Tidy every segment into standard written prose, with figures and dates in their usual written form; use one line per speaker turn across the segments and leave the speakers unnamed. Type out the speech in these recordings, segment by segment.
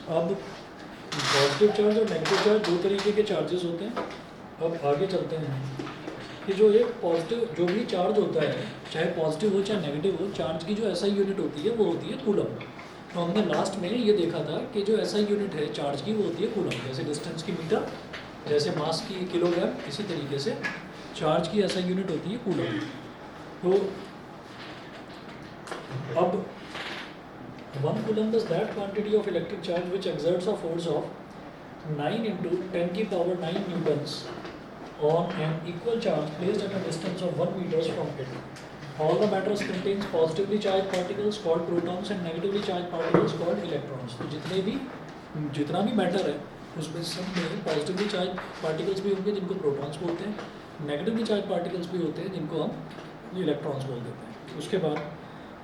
अब positive charge और negative charge दो तरीके के चार्जेस होते हैं। अब आगे चलते हैं कि जो एक पॉजिटिव जो भी चार्ज होता है, चाहे पॉजिटिव हो चाहे नेगेटिव हो, चार्ज की जो एसआई यूनिट होती है वो होती है कूलम। तो हमने लास्ट में ये देखा था कि जो एसआई यूनिट है चार्ज की वो होती है कूलम। जैसे डिस्टेंस की मीटर, जैसे मास की किलोग्राम, इसी तरीके से चार्ज की एसआई यूनिट होती है कूलम। तो अब 1 coulomb is that quantity of electric charge which exerts a force of 9 into 10 की power 9 newtons on an equal charge placed at a distance of 1 meters from it. All the matter contains positively charged particles called protons and negatively charged particles called electrons. तो जितना भी matter है उसमें सब में positively charge particles भी होंगे जिनको प्रोटॉन्स बोलते हैं, नेगेटिवली चार्ज पार्टिकल्स भी होते हैं जिनको हम इलेक्ट्रॉन्स बोल देते हैं। उसके बाद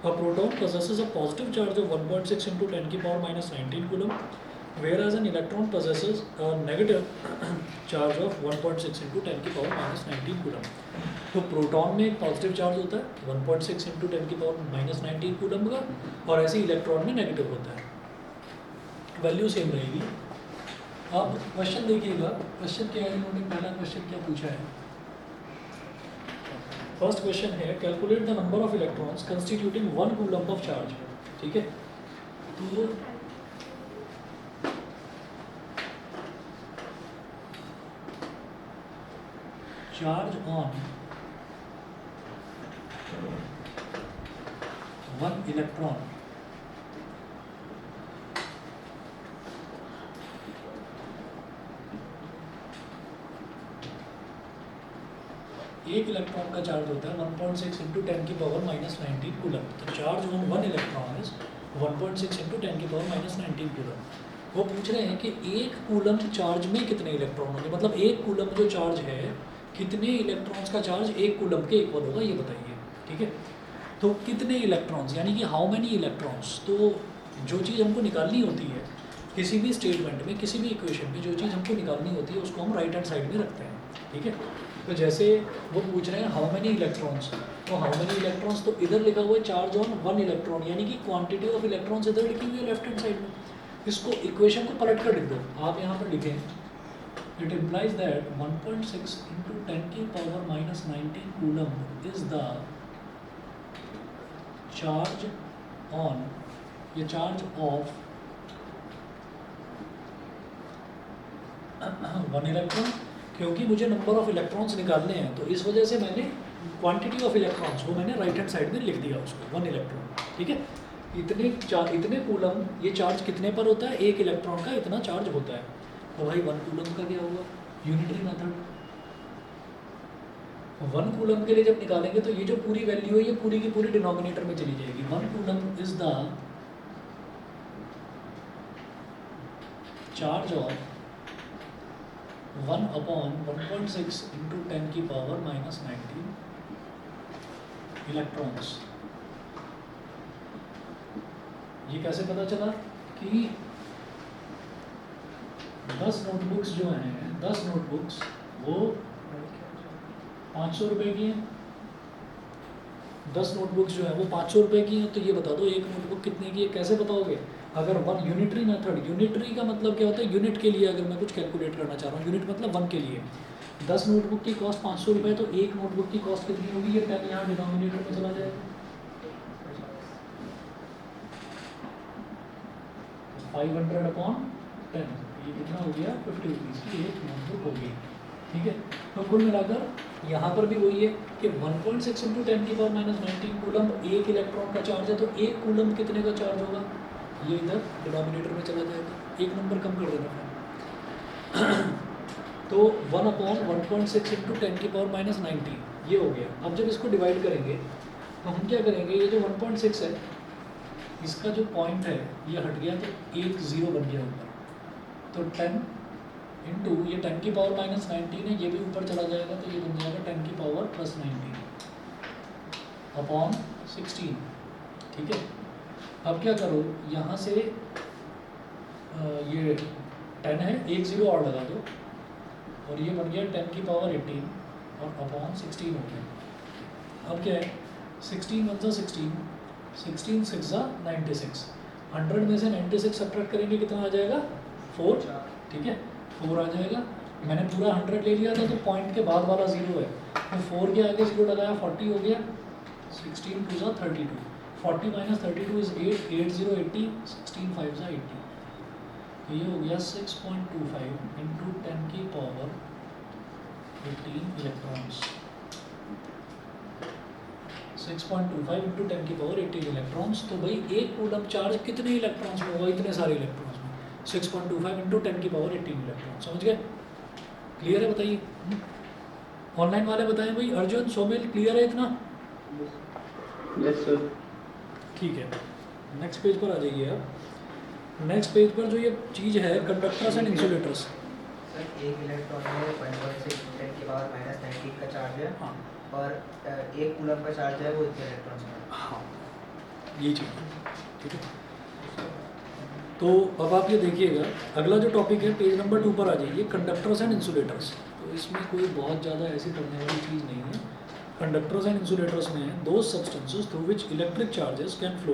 a proton possesses a positive charge of 1.6 into 10 की power minus 19 coulomb, whereas an electron possesses a negative charge of 1.6 into 10 की power minus 19 coulomb. तो प्रोटॉन में एक पॉजिटिव चार्ज होता है 1.6 इंटू 10 की पावर माइनस 19 कूलम का, और ऐसे इलेक्ट्रॉन में नेगेटिव होता है, वैल्यू सेम रहेगी। अब क्वेश्चन देखिएगा, क्वेश्चन क्या है, इन्होंने पहला क्वेश्चन क्या पूछा है। फर्स्ट क्वेश्चन है calculate the number of electrons constituting 1 coulomb of charge. ठीक है, तो चार्ज ऑन 1 इलेक्ट्रॉन एक इलेक्ट्रॉन का चार्ज होता है 1.6 इंटू 10 की पावर माइनस 19 कूलम। तो charge on 1 electron is 1.6 into 10 की पावर माइनस 19 कूलम। वो पूछ रहे हैं कि एक कूलम चार्ज में कितने इलेक्ट्रॉन होंगे, मतलब एक कूलम जो चार्ज है कितने इलेक्ट्रॉन्स का चार्ज एक कूलम के इक्वल होगा, ये बताइए। ठीक है, तो कितने इलेक्ट्रॉन्स यानी कि हाउ मैनी इलेक्ट्रॉन्स। तो जो चीज़ हमको निकालनी होती है किसी भी स्टेटमेंट में, किसी भी इक्वेशन में, जो चीज़ हमको निकालनी होती है उसको हम राइट हैंड साइड में रखते हैं। ठीक है, तो जैसे वो पूछ रहे हैं हाउ मेनी इलेक्ट्रॉन्स, तो हाउ मेनी इलेक्ट्रॉन्स तो इधर लिखा हुआ है चार्ज ऑन 1 इलेक्ट्रॉन, यानी कि क्वांटिटी ऑफ इलेक्ट्रॉन्स इधर लिखी हुई है लेफ्ट हैंड साइड में। इसको इक्वेशन को पलट कर लिख दो, आप यहाँ पर लिखें इट इम्प्लाइज दैट 1.6 इंटू 10 की power minus 19 coulomb is the charge on, ये चार्ज ऑफ 1 इलेक्ट्रॉन, क्योंकि मुझे नंबर ऑफ इलेक्ट्रॉन्स निकालने हैं तो इस वजह से मैंने क्वांटिटी ऑफ इलेक्ट्रॉन्स को मैंने राइट हैंड साइड में लिख दिया उसको 1 इलेक्ट्रॉन। ठीक है, इतने कूलम, ये चार्ज कितने पर होता है, एक इलेक्ट्रॉन का इतना चार्ज होता है। तो भाई 1 कूलम का क्या होगा, यूनिटरी मेथड। 1 कूलम के लिए जब निकालेंगे तो ये जो पूरी वैल्यू है ये पूरी की पूरी डिनोमिनेटर में चली जाएगी। 1 coulomb is the charge of 1 upon 1.6 into 10 की पावर माइनस 19 इलेक्ट्रॉन्स। ये कैसे पता चला कि 10 नोटबुक्स जो हैं, 10 नोटबुक्स वो 500 रुपये की हैं। 10 नोटबुक्स जो है वो 500 रुपये की हैं, तो ये बता दो एक नोटबुक कितने की है, कैसे बताओगे। अगर 1 यूनिटरी मेथड, यूनिटरी का मतलब क्या होता है, यूनिट के लिए अगर मैं कुछ कैलकुलेट करना चाह रहा हूँ, यूनिट मतलब 1 के लिए। 10 नोटबुक की कॉस्ट 500 रुपये, तो एक नोटबुक की कॉस्ट कितनी होगी, ये 10 यहाँ डिनोमिनेटर में चला जाएगा, 500 अपॉन 10, ये कितना हो गया 50 रुपीज़ की एक नोटबुक होगी। ठीक है, तो कुल मिलाकर यहाँ पर भी वही है कि 1.6 इंटू 10 की पावर माइनस 19 कूलम एक इलेक्ट्रॉन का चार्ज है, तो एक कूलम कितने का चार्ज होगा, ये इधर डिनोमिनेटर में चला जाएगा, एक नंबर कम कर देना फिर। तो 1 अपॉन 1.6 इंटू 10 की पावर माइनस 19 ये हो गया। अब जब इसको डिवाइड करेंगे तो हम क्या करेंगे, ये जो 1.6 है इसका जो पॉइंट है ये हट गया, तो एक ज़ीरो बन गया ऊपर, तो 10 इंटू ये 10 की पावर माइनस 19 है, ये भी ऊपर चला जाएगा, तो ये बन जाएगा 10 की पावर प्लस 19 अपॉन 16। ठीक है, अब क्या करो, यहाँ से ये 10 है, एक ज़ीरो और लगा दो, और ये बन गया 10 की पावर 18 और अपॉन 16 हो गया। अब क्या है, 16 1 16, 16 6 96, 100 में से 96 सब्ट्रैक्ट करेंगे कितना आ जाएगा 4, ठीक है 4 आ जाएगा। मैंने पूरा 100 ले लिया था तो पॉइंट के बाद वाला 0 है, तो 4 के आगे 0 लगाया 40 हो गया, 16 2 ज़ा 32, 40 माइनस 32 इज़ 8, 8 0 80, 16 5 ज़ा 80, ये हो गया 6.25 इंटू 10 की पावर 18 इलेक्ट्रॉन्स। 6.25 इंटू 10 की पावर 18 इलेक्ट्रॉन्स। तो भाई एक कूलम चार्ज कितने इलेक्ट्रॉन्स में होगा, इतने सारे इलेक्ट्रॉन्स में, 6.25 इंटू 10 की पावर 18 इलेक्ट्रॉन। समझ गए? क्लियर है? बताइए ऑनलाइन वाले बताएं भाई। अर्जुन सोमेल क्लियर है इतना?
Yes sir.
ठीक है, नेक्स्ट पेज पर आ जाइए आप। नेक्स्ट पेज पर जो ये चीज़ है कंडक्टर्स एंड इंसुलेटर्स।
सर एक इलेक्ट्रॉन में 1.6 10 की पावर माइनस 19 का चार्ज है,
हाँ
और एक कूलम का चार्ज है वो इतने इलेक्ट्रॉन्स में।
हाँ ये चीज़, ठीक है। तो अब आप ये देखिएगा, अगला जो टॉपिक है पेज नंबर 2 पर आ जाइए, कंडक्टर्स एंड इंसुलेटर्स। तो इसमें कोई बहुत ज़्यादा ऐसी करने वाली चीज़ नहीं है। कंडक्टर्स एंड इंसुलेटर्स में दो substances through which electric charges can flow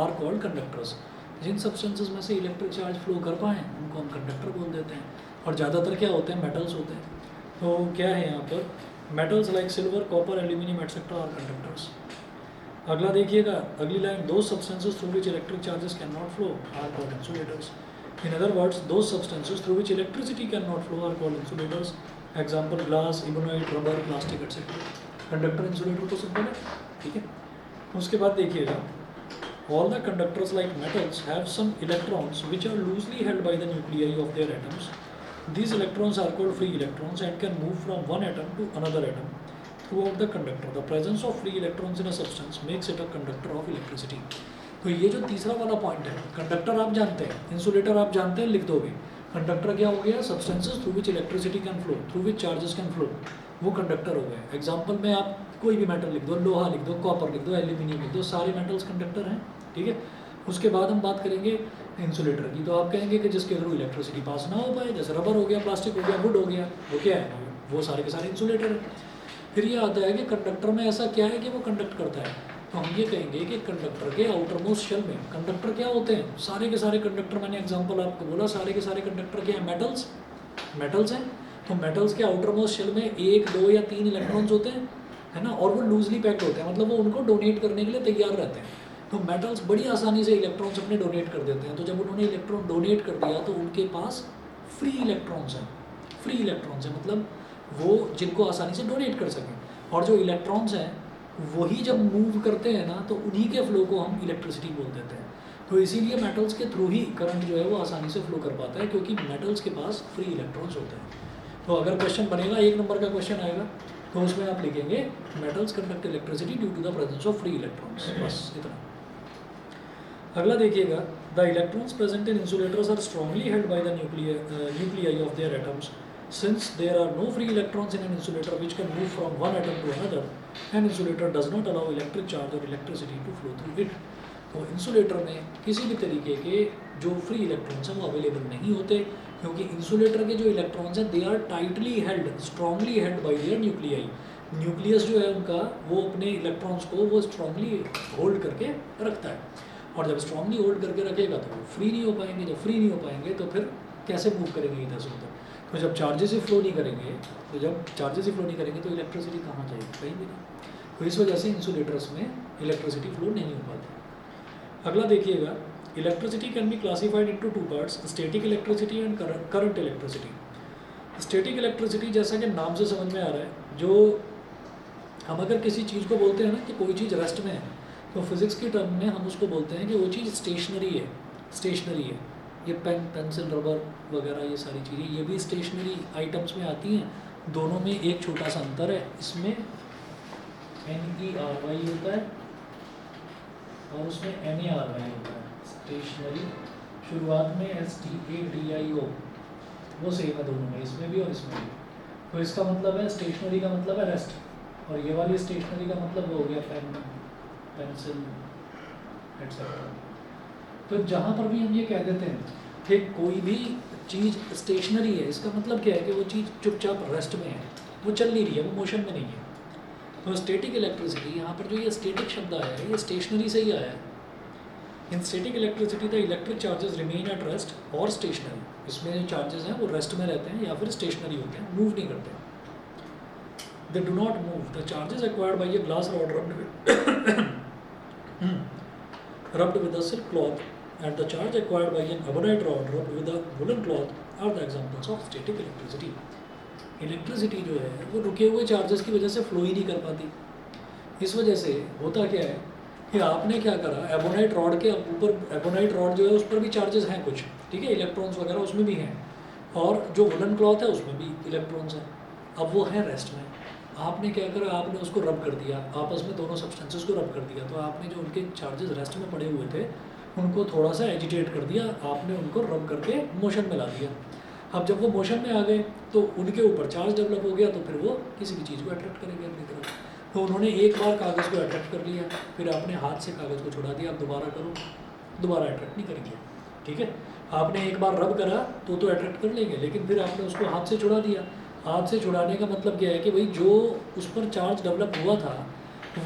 are called conductors. जिन सब्सटेंसेस में से इलेक्ट्रिक चार्ज फ्लो कर पाएँ उनको हम कंडक्टर बोल देते हैं, और ज़्यादातर क्या होते हैं, मेटल्स होते हैं। तो क्या है यहाँ पर, metals like silver copper aluminium etcetera are conductors. अगला देखिएगा, अगली line, those substances through which electric charges can not flow are called insulators. In other words, those substances through which electricity can not flow are called insulators. Example glass, ebonite, rubber, plastic etcetera. Conductor insulator तो simple है, ठीक है। उसके बाद देखिएगा, all the conductors like metals have some electrons which are loosely held by the nuclei of their atoms. These electrons are called free electrons and can move from one atom to another atom throughout the conductor. The presence of free electrons in a substance makes it a conductor of electricity. तो ये जो तीसरा वाला point है, conductor आप जानते हैं, insulator आप जानते हैं, लिख दोगे। कंडक्टर क्या हो गया, substances through which electricity can flow, through which charges can flow, वो कंडक्टर हो गए। एग्जाम्पल में आप कोई भी मेटल लिख दो, लोहा लिख दो, कॉपर लिख दो, एल्यूमिनियम लिख दो, सारे मेटल्स कंडक्टर हैं, ठीक है। उसके बाद हम बात करेंगे इंसुलेटर की। तो आप कहेंगे कि जिसके थ्रू इलेक्ट्रिसिटी पास ना हो पाए, जैसे रबर हो गया, प्लास्टिक हो गया, वुड हो गया, वो क्या है, वो सारे के सारे इंसुलेटर हैं। फिर ये आता है कि कंडक्टर में ऐसा क्या है कि वो कंडक्ट करता है। तो हम ये कहेंगे कि कंडक्टर के आउटर मोस्ट शेल में कंडक्टर क्या होते हैं, सारे के सारे कंडक्टर, मैंने एग्जाम्पल आपको बोला, सारे के सारे कंडक्टर क्या है, मेटल्स हैं। तो मेटल्स के आउटर मोस्ट शेल में 1 2 या 3 इलेक्ट्रॉन्स होते हैं, है ना, और वो लूजली पैक्ड होते हैं, मतलब वो उनको डोनेट करने के लिए तैयार रहते हैं। तो मेटल्स बड़ी आसानी से इलेक्ट्रॉन्स अपने डोनेट कर देते हैं। तो जब उन्होंने इलेक्ट्रॉन डोनेट कर दिया तो उनके पास फ्री इलेक्ट्रॉन्स हैं, मतलब वो जिनको आसानी से डोनेट कर सकें। और जो इलेक्ट्रॉन्स हैं वही जब मूव करते हैं ना, तो उन्हीं के फ्लो को हम इलेक्ट्रिसिटी बोल देते हैं। तो इसीलिए मेटल्स के थ्रू ही करंट जो है वो आसानी से फ्लो कर पाता है, क्योंकि मेटल्स के पास फ्री इलेक्ट्रॉन्स होते हैं। तो अगर क्वेश्चन बनेगा, 1 नंबर का क्वेश्चन आएगा, तो उसमें आप लिखेंगे metals conduct electricity due to the presence of free electrons, बस इतना। अगला देखिएगा, the electrons present in insulators are strongly held by the nuclei of their atoms. Since there are no free electrons in an insulator which can move from one atom to another, an insulator does not allow electric charge or electricity to flow through it. तो insulator में किसी भी तरीके के जो free electrons हैं वो available नहीं होते, क्योंकि इंसुलेटर के जो इलेक्ट्रॉन्स हैं they are tightly held, strongly held by their nuclei. Nucleus जो है उनका, वो अपने इलेक्ट्रॉन्स को वो स्ट्रांगली होल्ड करके रखता है, और जब स्ट्रांगली होल्ड करके रखेगा तो वो फ्री नहीं हो पाएंगे। जब फ्री नहीं हो पाएंगे तो फिर कैसे मूव करेंगे इधर से उधर। तो जब चार्जेस ही फ्लो नहीं करेंगे, तो इलेक्ट्रिसिटी कहाँ जाएगी, कहीं भी नहीं। तो इस वजह से इंसुलेटर्स में इलेक्ट्रिसिटी फ्लो नहीं हो पाती। अगला देखिएगा, electricity can be classified into 2 parts, static electricity and current electricity. Static electricity जैसा कि नाम से समझ में आ रहा है, जो हम अगर किसी चीज़ को बोलते हैं ना कि कोई चीज़ रेस्ट में है, तो फिज़िक्स की टर्म में हम उसको बोलते हैं कि वो चीज़ स्टेशनरी है। ये पेन, पेंसिल, रबर वगैरह ये सारी चीज़ें, ये भी स्टेशनरी आइटम्स में आती हैं। दोनों में एक छोटा सा अंतर है, इसमें NERY होता है और उसमें NARY होता है। स्टेशनरी शुरुआत में STADIO, वो सेम है दोनों में, इसमें भी और इसमें भी। तो इसका मतलब है, स्टेशनरी का मतलब है रेस्ट, और ये वाली स्टेशनरी का मतलब हो गया पेन, पेंसिल एटसेट्रा। तो जहाँ पर भी हम ये कह देते हैं कि कोई भी चीज़ स्टेशनरी है, इसका मतलब क्या है कि वो चीज़ चुपचाप रेस्ट में है, वो चल नहीं रही है, वो मोशन में नहीं है। तो स्टैटिक इलेक्ट्रिसिटी, यहाँ पर जो ये स्टैटिक शब्द आया है, ये स्टेशनरी से ही आया है। इन static electricity the electric charges remain at rest और स्टेशनरी, इसमें जो चार्जेस हैं वो रेस्ट में रहते हैं या फिर स्टेशनरी होते हैं, मूव नहीं करते. They do not move. The charges acquired by a glass rod rubbed with a silk cloth and the charge acquired by an ebonite rod rubbed with a woolen cloth are the examples of static electricity. Electricity जो है वो रुके हुए charges की वजह से flow ही नहीं कर पाती. इस वजह से होता क्या है कि आपने क्या करा, एबोनाइट रॉड के ऊपर, एबोनाइट रॉड जो है उस पर भी चार्जेस हैं कुछ, ठीक है, इलेक्ट्रॉन्स वगैरह उसमें भी हैं, और जो वुलन क्लॉथ है उसमें भी इलेक्ट्रॉन्स हैं. अब वो है रेस्ट में. आपने क्या करा, आपने उसको रब कर दिया, आपस में दोनों सब्सटेंसेस को रब कर दिया, तो आपने जो उनके चार्जेस रेस्ट में पड़े हुए थे उनको थोड़ा सा एजिटेट कर दिया, आपने उनको रब करके मोशन में ला दिया. अब जब वो मोशन में आ गए तो उनके ऊपर चार्ज डेवलप हो गया, तो फिर वो किसी भी चीज़ को अट्रैक्ट करेंगे अपनी तरफ. तो उन्होंने एक बार कागज़ को अट्रैक्ट कर लिया, फिर आपने हाथ से कागज़ को छुड़ा दिया, अब दोबारा करो, दोबारा अट्रैक्ट नहीं करेंगे. ठीक है, आपने एक बार रब करा तो अट्रैक्ट कर लेंगे, लेकिन फिर आपने उसको हाथ से छुड़ा दिया. हाथ से छुड़ाने का मतलब क्या है कि भाई जो उस पर चार्ज डेवलप हुआ था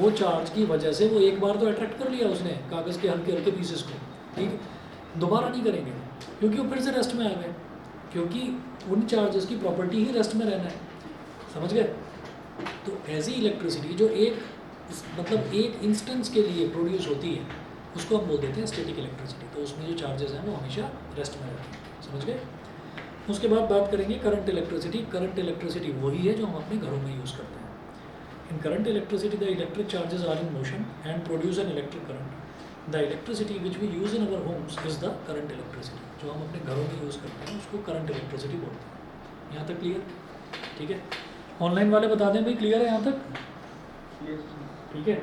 वो चार्ज की वजह से वो एक बार तो अट्रैक्ट कर लिया उसने कागज़ के हल्के हल्के पीसेस को, ठीक है, दोबारा नहीं करेंगे क्योंकि वो फिर से रेस्ट में आ गए, क्योंकि उन चार्जेस की प्रॉपर्टी ही रेस्ट में रहना है. समझ गए? तो ऐसी इलेक्ट्रिसिटी जो एक मतलब एक इंस्टेंस के लिए प्रोड्यूस होती है उसको हम बोल देते हैं स्टैटिक इलेक्ट्रिसिटी. तो उसमें जो चार्जेस हैं वो हमेशा रेस्ट में रहते हैं. समझ गए? उसके बाद बात करेंगे करंट इलेक्ट्रिसिटी. करंट इलेक्ट्रिसिटी वही है जो हम अपने घरों में यूज़ करते हैं. In current electricity the electric charges are in motion and produce an electric current. The electricity which we use in our homes is the current electricity. जो हम अपने घरों में यूज़ करते हैं उसको करंट इलेक्ट्रिसिटी बोलते हैं. यहाँ तक क्लियर? ठीक है, ऑनलाइन वाले बता दें भाई क्लियर है यहाँ तक? ठीक है.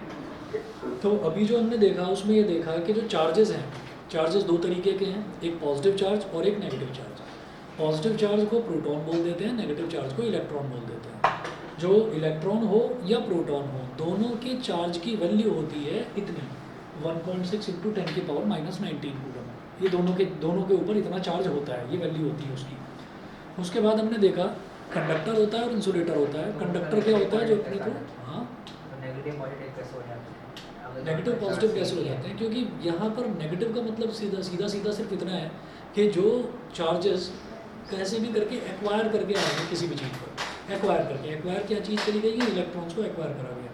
तो अभी जो हमने देखा उसमें ये देखा कि जो चार्जेस हैं, चार्जेस दो तरीके के हैं, एक पॉजिटिव चार्ज और एक नेगेटिव चार्ज. पॉजिटिव चार्ज को प्रोटॉन बोल देते हैं, नेगेटिव चार्ज को इलेक्ट्रॉन बोल देते हैं. जो इलेक्ट्रॉन हो या प्रोटॉन हो दोनों के चार्ज की वैल्यू होती है इतनी 1.6 इंटू 10 की पावर -19 कूलम. ये दोनों के ऊपर इतना चार्ज होता है, ये वैल्यू होती है उसकी. उसके बाद हमने देखा कंडक्टर होता है और इंसुलेटर होता है. कंडक्टर क्या होता है जो अपने को, हाँ,
नेगेटिव पॉजिटिव कैसे हो जाते हैं?
नेगेटिव पॉजिटिव कैसे हो जाते हैं? क्योंकि यहाँ पर नेगेटिव का मतलब सीधा सिर्फ इतना है कि जो चार्जेस कैसे भी करके एक्वायर करके आएंगे किसी भी चीज़ पर, एक्वायर क्या चीज़ चली गई है, इलेक्ट्रॉन्स को एक्वायर करा गया.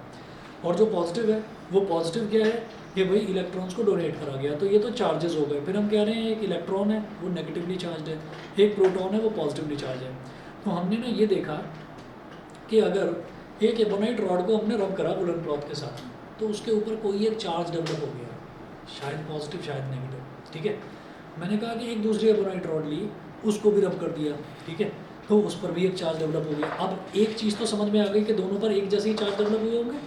और जो पॉजिटिव है वो पॉजिटिव क्या है कि भाई इलेक्ट्रॉन्स को डोनेट करा गया. तो ये तो चार्जेस हो गए. फिर हम कह रहे हैं एक इलेक्ट्रॉन है वो नेगेटिवली चार्ज है, एक प्रोटॉन है वो पॉजिटिवली चार्ज है. तो हमने ना ये देखा कि अगर एक एबोनाइट रॉड को हमने रब करा वुलन क्लॉथ के साथ तो उसके ऊपर कोई एक चार्ज डेवलप हो गया, शायद पॉजिटिव शायद नेगेटिव. ठीक है, मैंने कहा कि एक दूसरी एबोनाइट रॉड ली, उसको भी रब कर दिया, ठीक है, तो उस पर भी एक चार्ज डेवलप हो गया. अब एक चीज़ तो समझ में आ गई कि दोनों पर एक जैसे ही चार्ज डेवलप हुए होंगे,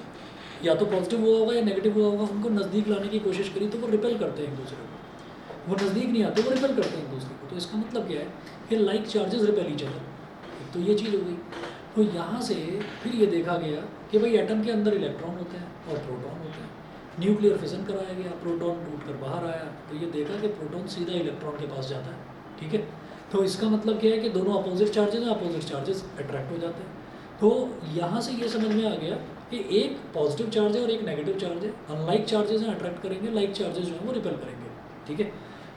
या तो पॉजिटिव हुआ होगा या नेगेटिव हुआ होगा. उनको नज़दीक लाने की कोशिश करी तो वो रिपेल करते हैं एक दूसरे को, वो नज़दीक नहीं आते, वो रिपेल करते हैं एक दूसरे को. तो इसका मतलब क्या है कि like charges repel each other. तो ये चीज़ हो गई. तो यहाँ से फिर ये देखा गया कि भाई एटम के अंदर इलेक्ट्रॉन होते हैं और प्रोटॉन होते हैं. न्यूक्लियर फिजन कराया गया, प्रोटॉन टूट कर बाहर आया, तो ये देखा कि प्रोटॉन सीधा इलेक्ट्रॉन के पास जाता है. ठीक है, तो इसका मतलब क्या है कि दोनों अपोजिट चार्जेस हैं, अपोजिट चार्जेस अट्रैक्ट हो जाते हैं. तो यहाँ से ये समझ में आ गया कि एक पॉजिटिव चार्ज है और एक नेगेटिव चार्ज है. अनलाइक चार्जेस हैं अट्रैक्ट करेंगे, लाइक चार्जेस जो हैं वो रिपेल करेंगे. ठीक है,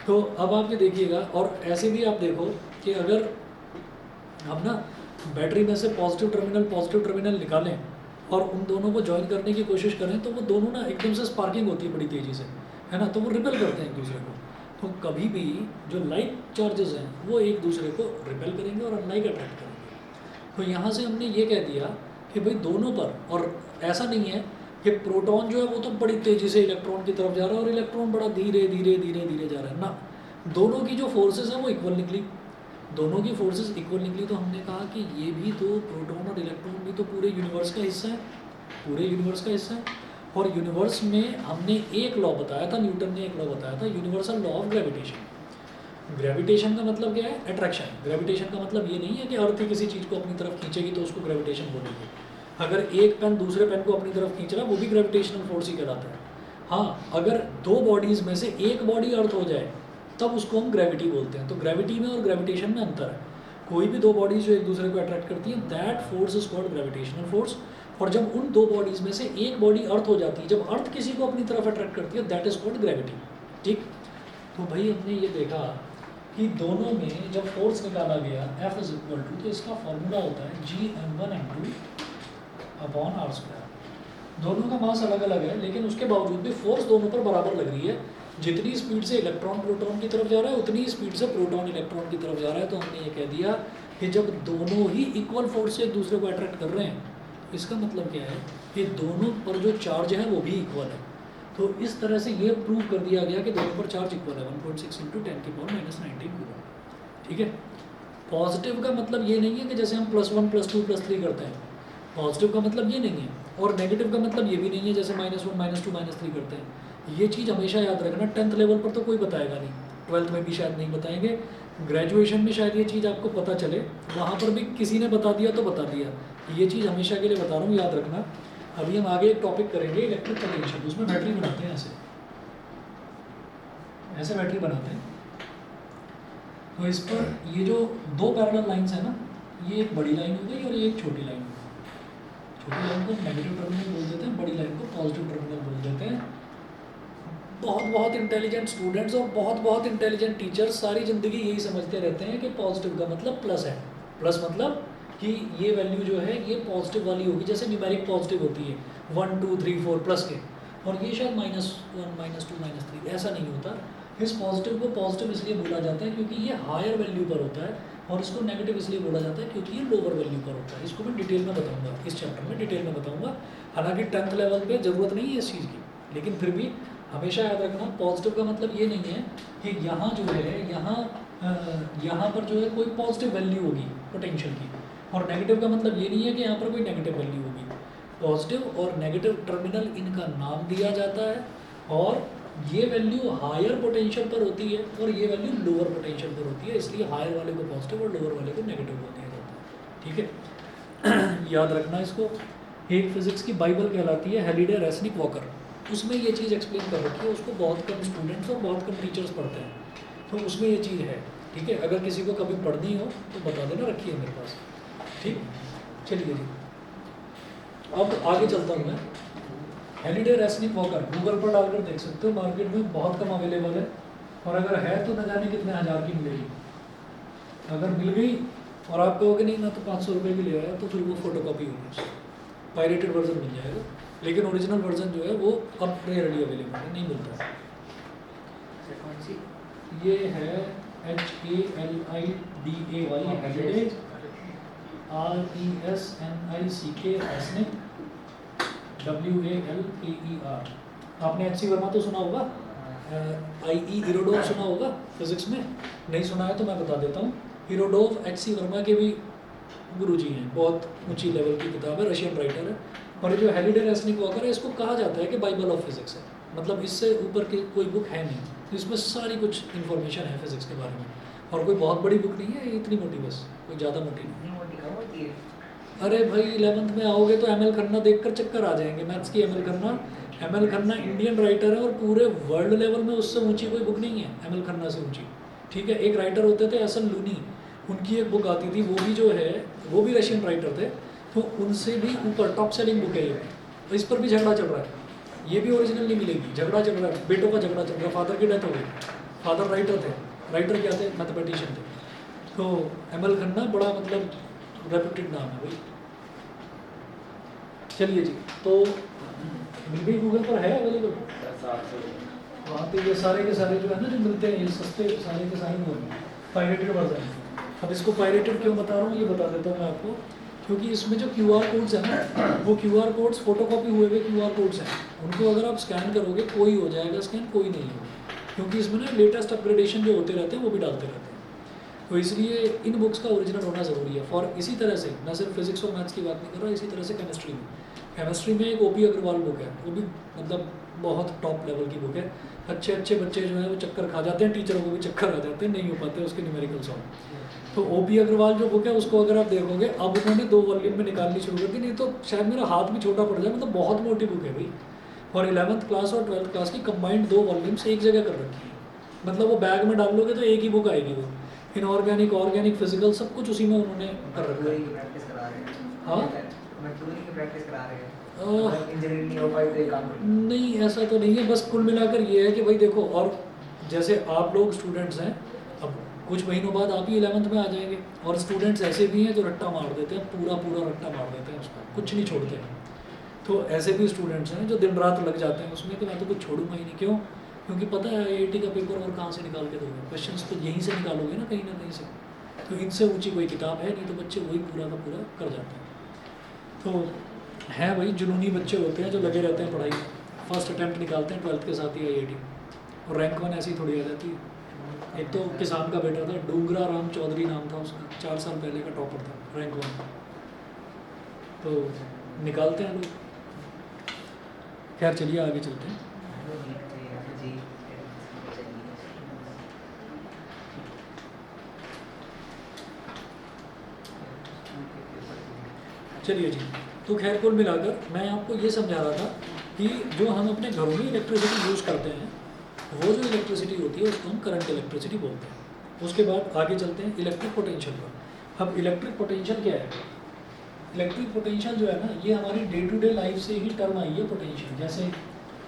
तो अब आप ये देखिएगा. और ऐसे भी आप देखो कि अगर हम ना बैटरी में से पॉजिटिव टर्मिनल निकालें और उन दोनों को ज्वाइन करने की कोशिश करें तो वो दोनों ना एकदम से स्पार्किंग होती है बड़ी तेज़ी से, है ना, तो वो रिपेल करते हैं एक दूसरे को. तो कभी भी जो लाइक चार्जेस हैं वो एक दूसरे को रिपेल करेंगे और अनलाइक अट्रैक्ट करेंगे. तो यहाँ से हमने ये कह दिया कि भाई दोनों पर, और ऐसा नहीं है कि प्रोटॉन जो है वो तो बड़ी तेज़ी से इलेक्ट्रॉन की तरफ जा रहा है और इलेक्ट्रॉन बड़ा धीरे धीरे जा रहा है ना. दोनों की जो फोर्सेस हैं वो इक्वल निकली, दोनों की फोर्सेस इक्वल निकली. तो हमने कहा कि ये भी तो प्रोटॉन और इलेक्ट्रॉन भी तो पूरे यूनिवर्स का हिस्सा है, पूरे यूनिवर्स का हिस्सा है. और यूनिवर्स में हमने एक लॉ बताया था, न्यूटन ने एक लॉ बताया था, universal law of gravitation. Gravitation का मतलब क्या है? अट्रैक्शन. ग्रेविटेशन का मतलब ये नहीं है कि अर्थ किसी चीज़ को अपनी तरफ खींचेगी तो उसको ग्रेविटेशन बोलेंगे. अगर एक पेन दूसरे पेन को अपनी तरफ खींच रहा है वो भी ग्रेविटेशनल फोर्स ही कहलाता है. हाँ, अगर दो बॉडीज़ में से एक बॉडी अर्थ हो जाए तब उसको हम ग्रेविटी बोलते हैं. तो ग्रेविटी में और ग्रेविटेशन में अंतर है. कोई भी दो बॉडीज़ जो एक दूसरे को अट्रैक्ट करती हैं that force is called gravitational force. और जब उन दो बॉडीज़ में से एक बॉडी अर्थ हो जाती है, जब अर्थ किसी को अपनी तरफ अट्रैक्ट करती है दैट इज कॉल्ड ग्रेविटी. ठीक। तो भाई हमने ये देखा कि दोनों में जब फोर्स निकाला गया F इज इक्वल टू, तो इसका फॉर्मूला होता है Gm1m2 अपॉन आर स्क्वायर। दोनों का मास अलग अलग है, लेकिन उसके बावजूद भी फोर्स दोनों पर बराबर लग रही है। जितनी स्पीड से इलेक्ट्रॉन प्रोटॉन की तरफ जा रहा है, उतनी ही स्पीड से प्रोटॉन इलेक्ट्रॉन की तरफ जा रहा है। तो हमने ये कह दिया कि जब दोनों ही इक्वल फोर्स से एक दूसरे को अट्रैक्ट कर रहे हैं, इसका मतलब क्या है कि दोनों पर जो चार्ज है वो भी इक्वल है। तो इस तरह से ये प्रूव कर दिया गया कि दोनों पर चार्ज इक्वल है, 1.6 × 10⁻⁻19 कूलम। ठीक है। पॉजिटिव का मतलब ये नहीं है कि जैसे हम +1 +2 +3 करते हैं, पॉजिटिव का मतलब ये नहीं है, और नेगेटिव का मतलब ये भी नहीं है जैसे -1 -2 -3 करते हैं। ये चीज़ हमेशा याद रखना, 10th लेवल पर तो कोई बताएगा नहीं, 12th में भी शायद नहीं बताएंगे, ग्रेजुएशन में शायद ये चीज़ आपको पता चले, वहाँ पर भी किसी ने बता दिया तो बता दिया। ये चीज़ हमेशा के लिए बता रहा हूँ, याद रखना। अभी हम आगे एक टॉपिक करेंगे इलेक्ट्रिक पोटेंशियल, उसमें बैटरी बनाते हैं, ऐसे बैटरी बनाते हैं। तो इस पर ये जो दो पैरेलल लाइंस है ना, ये एक बड़ी लाइन हो गई और ये एक छोटी लाइन हो गई। छोटी लाइन को नेगेटिव टर्मिनल बोल देते हैं, बड़ी लाइन को पॉजिटिव टर्मिनल बोल देते हैं। बहुत इंटेलिजेंट स्टूडेंट्स और बहुत इंटेलिजेंट टीचर्स सारी ज़िंदगी यही समझते रहते हैं कि पॉजिटिव का मतलब प्लस है, प्लस मतलब कि ये वैल्यू जो है ये पॉजिटिव वाली होगी, जैसे न्यूमेरिक पॉजिटिव होती है 1 2 3 4 प्लस के, और ये शायद -1 -2 -3, ऐसा नहीं होता। इस पॉजिटिव को पॉजिटिव इसलिए बोला जाता है क्योंकि ये हायर वैल्यू पर होता है, और इसको नेगेटिव इसलिए बोला जाता है क्योंकि ये लोअर वैल्यू पर होता है। इसको मैं डिटेल में बताऊंगा, इस चैप्टर में डिटेल में बताऊंगा। हालांकि 10th लेवल पे ज़रूरत नहीं है इस चीज़ की, लेकिन फिर भी हमेशा याद रखना, पॉजिटिव का मतलब ये नहीं है कि यहाँ जो है यहाँ पर जो है कोई पॉजिटिव वैल्यू होगी पोटेंशियल की, और नेगेटिव का मतलब ये नहीं है कि यहाँ पर कोई नेगेटिव वैल्यू होगी। पॉजिटिव और नेगेटिव टर्मिनल इनका नाम दिया जाता है, और ये वैल्यू हायर पोटेंशियल पर होती है और ये वैल्यू लोअर पोटेंशियल पर होती है, इसलिए हायर वाले को पॉजिटिव और लोअर वाले को नेगेटिव बोल दिया जाता है। ठीक है। याद रखना इसको। एक फिजिक्स की बाइबल कहलाती है हैलिडे रेसनिक वॉकर, उसमें ये चीज़ एक्सप्लेन कर रखी है, उसको बहुत कम स्टूडेंट्स और बहुत कम टीचर्स पढ़ते हैं, तो उसमें ये चीज़ है। ठीक है, अगर किसी को कभी पढ़नी हो तो बता देना, रखिए मेरे पास। ठीक, चलिए जी, अब आगे चलता हूँ मैं। हैलिडे रेसनिक वॉकर गूगल पर डालकर देख सकते हो, मार्केट में बहुत कम अवेलेबल है, और अगर है तो न जाने कितने हज़ार की मिलेगी। अगर मिल गई और आप कहोगे नहीं मैं तो 500 रुपये की ले आया, तो फिर वो फोटो कॉपी होगी, पायरेटेड वर्जन मिल जाएगा, लेकिन ओरिजिनल वर्जन जो है वो अब रेयरली अवेलेबल है, नहीं मिलता है।
कौन सी?
ये है HALIDAY Halliday, RESNICK Resnik, WALKER। आपने HC वर्मा तो सुना होगा, IE इरोडोव सुना होगा फिजिक्स में, नहीं सुना है तो मैं बता देता हूँ। इरोडोव HC वर्मा के भी गुरुजी हैं, बहुत ऊंची लेवल की किताब है, रशियन राइटर है। और ये जो हैलिडे रेसनिक वॉकर है, इसको कहा जाता है कि बाइबल ऑफ फिजिक्स है, मतलब इससे ऊपर की कोई बुक है नहीं, इसमें सारी कुछ इन्फॉर्मेशन है फिजिक्स के बारे में, और कोई बहुत बड़ी बुक नहीं है, इतनी मोटी बस, कोई ज़्यादा मोटी नहीं।
मोटी कहाँ होती है?
अरे भाई 11th में आओगे तो ML खन्ना देखकर चक्कर आ जाएंगे, मैथ्स की ML खन्ना इंडियन राइटर है, और पूरे वर्ल्ड लेवल में उससे ऊंची कोई बुक नहीं है ML खन्ना से ऊंची। ठीक है, एक राइटर होते थे एसन लूनी, उनकी एक बुक आती थी, वो भी जो है वो भी रशियन राइटर थे, तो उनसे भी ऊपर टॉप सेलिंग बुक है ये। तो इस पर भी झगड़ा चल रहा है, ये भी ओरिजिनल नहीं मिलेगी, झगड़ा चल रहा है, बेटों का झगड़ा चल रहा है। फादर की डेथ हो गई, फादर राइटर थे, राइटर क्या थे, मैथमेटिशियन थे, तो ML खन्ना बड़ा मतलब रेप्यूटेड नाम है भाई। चलिए जी, तो मिल गई, गूगल पर है अवेलेबल, वहाँ पे ये सारे के सारे जो है ना जो मिलते हैं, ये सस्ते सारे के सारे वो पायरेटेड वर्जन है। अब इसको पायरेटेड क्यों बता रहा हूँ ये बता देता हूँ मैं आपको, क्योंकि इसमें जो QR कोड्स हैं ना, वो QR कोड्स फोटोकॉपी हुए हुए QR कोड्स हैं, उनको अगर आप स्कैन करोगे कोई हो जाएगा स्कैन, कोई नहीं होगा, क्योंकि इसमें ना लेटेस्ट अपग्रेडेशन जो होते रहते हैं वो भी डालते रहते हैं, तो इसलिए इन बुक्स का ओरिजिनल होना ज़रूरी है। और इसी तरह से मैं सिर्फ फिजिक्स और मैथ्स की बात नहीं कर रहा, इसी तरह से केमिस्ट्री में एक OP अग्रवाल बुक है, वो भी मतलब बहुत टॉप लेवल की बुक है। अच्छे बच्चे जो हैं वो चक्कर खा जाते हैं, टीचरों को भी चक्कर आ जाते हैं, नहीं हो पाते उसके न्यूमेरिकल सॉल्व। तो OP अग्रवाल जो बुक है उसको अगर आप देखोगे, अब उन्होंने 2 वॉल्यूम में निकालनी शुरू कर दी, नहीं तो शायद मेरा हाथ भी छोटा पड़ जाए, मतलब बहुत मोटी बुक है भाई। और 11th क्लास और 12th क्लास की कंबाइंड 2 वॉल्यूम्स एक जगह कर रखी है, मतलब वो बैग में डाल लोगे तो एक ही बुक आएगी, वो इनऑर्गेनिक, ऑर्गेनिक, फिजिकल सब कुछ उसी में उन्होंने कर रखा है।
प्रैक्टिस करा रहे हैं।
हाँ,
की प्रैक्टिस करा रहे हैं, इंजीनियरिंग नहीं हो पाई तो ये काम
नहीं ऐसा तो नहीं है, बस कुल मिलाकर ये है कि भाई देखो, और जैसे आप लोग स्टूडेंट्स हैं, अब कुछ महीनों बाद आप ही 11th में आ जाएंगे, और स्टूडेंट्स ऐसे भी हैं जो रट्टा मार देते हैं, पूरा पूरा रट्टा मार देते हैं उसका, कुछ नहीं छोड़ते हैं। तो ऐसे भी स्टूडेंट्स हैं जो दिन रात लग जाते हैं उसमें कि मैं तो कुछ छोड़ूंगा ही नहीं। क्यों? क्योंकि पता है IIT का पेपर और कहाँ से निकाल के दोगे, क्वेश्चंस तो यहीं से निकालोगे ना कहीं से। तो इनसे ऊंची कोई किताब है नहीं, तो बच्चे वही पूरा का पूरा कर जाते हैं। तो हैं भाई जुनूनी बच्चे होते हैं जो लगे रहते हैं पढ़ाई में, फर्स्ट अटैम्प्ट निकालते हैं 12th के साथ ही IIT, और रैंक 1 ऐसी थोड़ी आ जाती है। एक तो किसान का बेटा था, डूंगरा राम चौधरी नाम था उसका, 4 साल पहले का टॉपर था, रैंक 1। तो निकालते हैं लोग। खैर चलिए आगे चलते हैं। चलिए जी, तो खैर कुल मिलाकर मैं आपको ये समझा रहा था कि जो हम अपने घरों में इलेक्ट्रिसिटी यूज़ करते हैं, वो जो इलेक्ट्रिसिटी होती है उसको हम करंट इलेक्ट्रिसिटी बोलते हैं। उसके बाद आगे चलते हैं इलेक्ट्रिक पोटेंशियल पर। अब इलेक्ट्रिक पोटेंशियल क्या है? इलेक्ट्रिक पोटेंशियल जो है ना, ये हमारी डे टू डे लाइफ से ही टर्म आई है पोटेंशियल। जैसे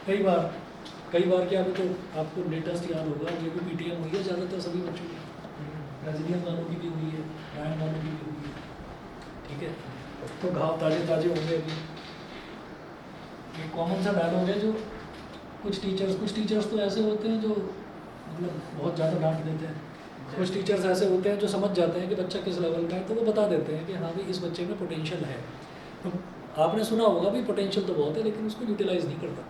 कई बार क्या, अभी तो आपको लेटेस्ट याद होगा, जो भी PTM हुई है ज़्यादातर सभी बच्चों की, प्रेसिडियम वालों की भी हुई है, बैंड वालों की भी हुई है, ठीक है। तो घाव ताजे ताजे होंगे अभी। एक कॉमन सा डायलॉग है जो कुछ टीचर्स तो ऐसे होते हैं जो मतलब बहुत ज़्यादा डांट देते हैं, कुछ टीचर्स ऐसे होते हैं जो समझ जाते हैं कि बच्चा किस लेवल का है, तो वो बता देते हैं कि हाँ भाई इस बच्चे में पोटेंशियल है। तो आपने सुना होगा भी पोटेंशियल तो बहुत है लेकिन उसको यूटिलाइज नहीं करता,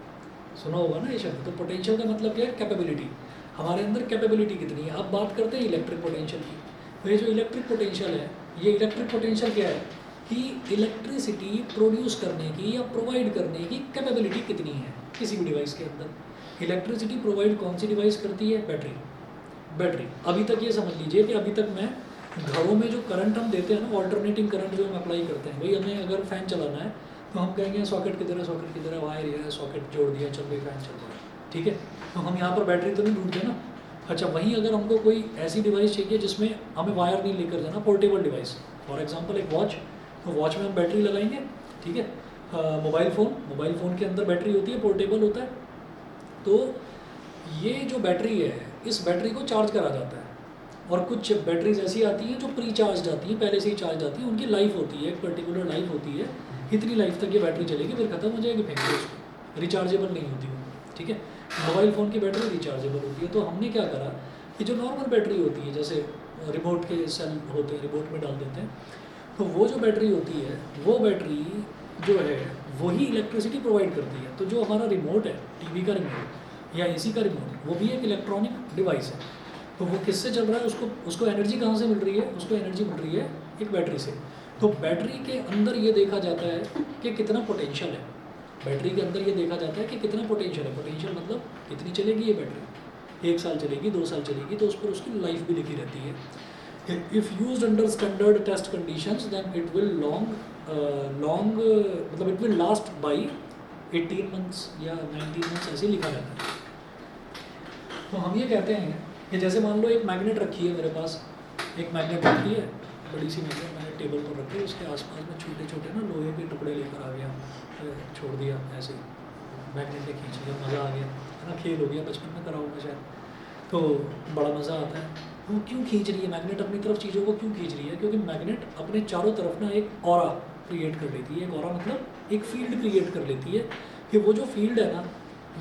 सुना होगा ना ये शब्द। तो पोटेंशियल का मतलब क्या है? कैपेबिलिटी। हमारे अंदर कैपेबिलिटी कितनी है। अब बात करते हैं इलेक्ट्रिक पोटेंशियल की। तो ये जो इलेक्ट्रिक पोटेंशियल है, ये इलेक्ट्रिक पोटेंशियल क्या है कि इलेक्ट्रिसिटी प्रोड्यूस करने की या प्रोवाइड करने की कैपेबिलिटी कितनी है किसी भी डिवाइस के अंदर। इलेक्ट्रिसिटी प्रोवाइड कौन सी डिवाइस करती है? बैटरी। अभी तक ये समझ लीजिए कि अभी तक मैं घरों में जो करंट हम देते हैं ना, ऑल्टरनेटिंग करंट जो हम अप्लाई करते हैं, भाई हमें अगर फ़ैन चलाना है तो हम कहेंगे सॉकेट किधर है, वायर ये है, सॉकेट जोड़ दिया, चल भाई फ़ैन चल रहा है, ठीक है। तो हम यहाँ पर बैटरी तो नहीं ढूंढते ना। अच्छा, वहीं अगर हमको कोई ऐसी डिवाइस चाहिए जिसमें हमें वायर नहीं लेकर जाना, पोर्टेबल डिवाइस, फॉर एग्जांपल एक वॉच, तो वॉच में हम बैटरी लगाएंगे, ठीक है। मोबाइल फ़ोन के अंदर बैटरी होती है, पोर्टेबल होता है। तो ये जो बैटरी है, इस बैटरी को चार्ज करा जाता है, और कुछ बैटरीज ऐसी आती हैं जो प्री चार्ज आती हैं, पहले से ही चार्ज आती हैं, उनकी लाइफ होती है, एक पर्टिकुलर लाइफ होती है, इतनी लाइफ तक ये बैटरी चलेगी, फिर ख़त्म हो जाएगी, फेंक दो उसको, रिचार्जेबल नहीं होती वो, ठीक है। मोबाइल फ़ोन की बैटरी रिचार्जेबल होती है। तो हमने क्या करा कि जो नॉर्मल बैटरी होती है, जैसे रिमोट के सेल होते हैं, रिमोट में डाल देते हैं, तो वो जो बैटरी होती है, वो बैटरी जो है वही इलेक्ट्रिसिटी प्रोवाइड करती है। तो जो हमारा रिमोट है, टीवी का रिमोट या AC का रिमोट, वो भी एक इलेक्ट्रॉनिक डिवाइस है। तो वो किससे चल रहा है? उसको एनर्जी कहाँ से मिल रही है? उसको एनर्जी मिल रही है एक बैटरी से। तो बैटरी के अंदर ये देखा जाता है कि कितना पोटेंशियल है, बैटरी के अंदर ये देखा जाता है कि कितना पोटेंशियल है। पोटेंशियल मतलब कितनी चलेगी ये बैटरी, 1 साल चलेगी, 2 साल चलेगी, तो उस पर उसकी लाइफ भी लिखी रहती है। If used under standard test conditions then it will मतलब it will last by 18 months या 19 मंथ्स, ऐसे लिखा रहता है। तो हम ये कहते हैं कि जैसे मान लो एक मैग्नेट रखी है मेरे पास, एक मैग्नेट रखी है, बड़ी सी मैग्नेट मैंने टेबल पर रखी है, उसके आसपास में छोटे छोटे ना लोहे के टुकड़े लेकर आ गया, छोड़ दिया ऐसे, मैग्नेट ने खींच लिया, मज़ा आ गया, है ना, खेल हो गया, बचपन में करा होगा शायद, तो बड़ा मज़ा आता है। वो क्यों खींच रही है मैग्नेट अपनी तरफ चीज़ों को, क्यों खींच रही है? क्योंकि मैग्नेट अपने चारों तरफ ना एक ऑरा क्रिएट कर लेती है। एक ऑरा मतलब एक फील्ड क्रिएट कर लेती है कि वो जो फील्ड है ना,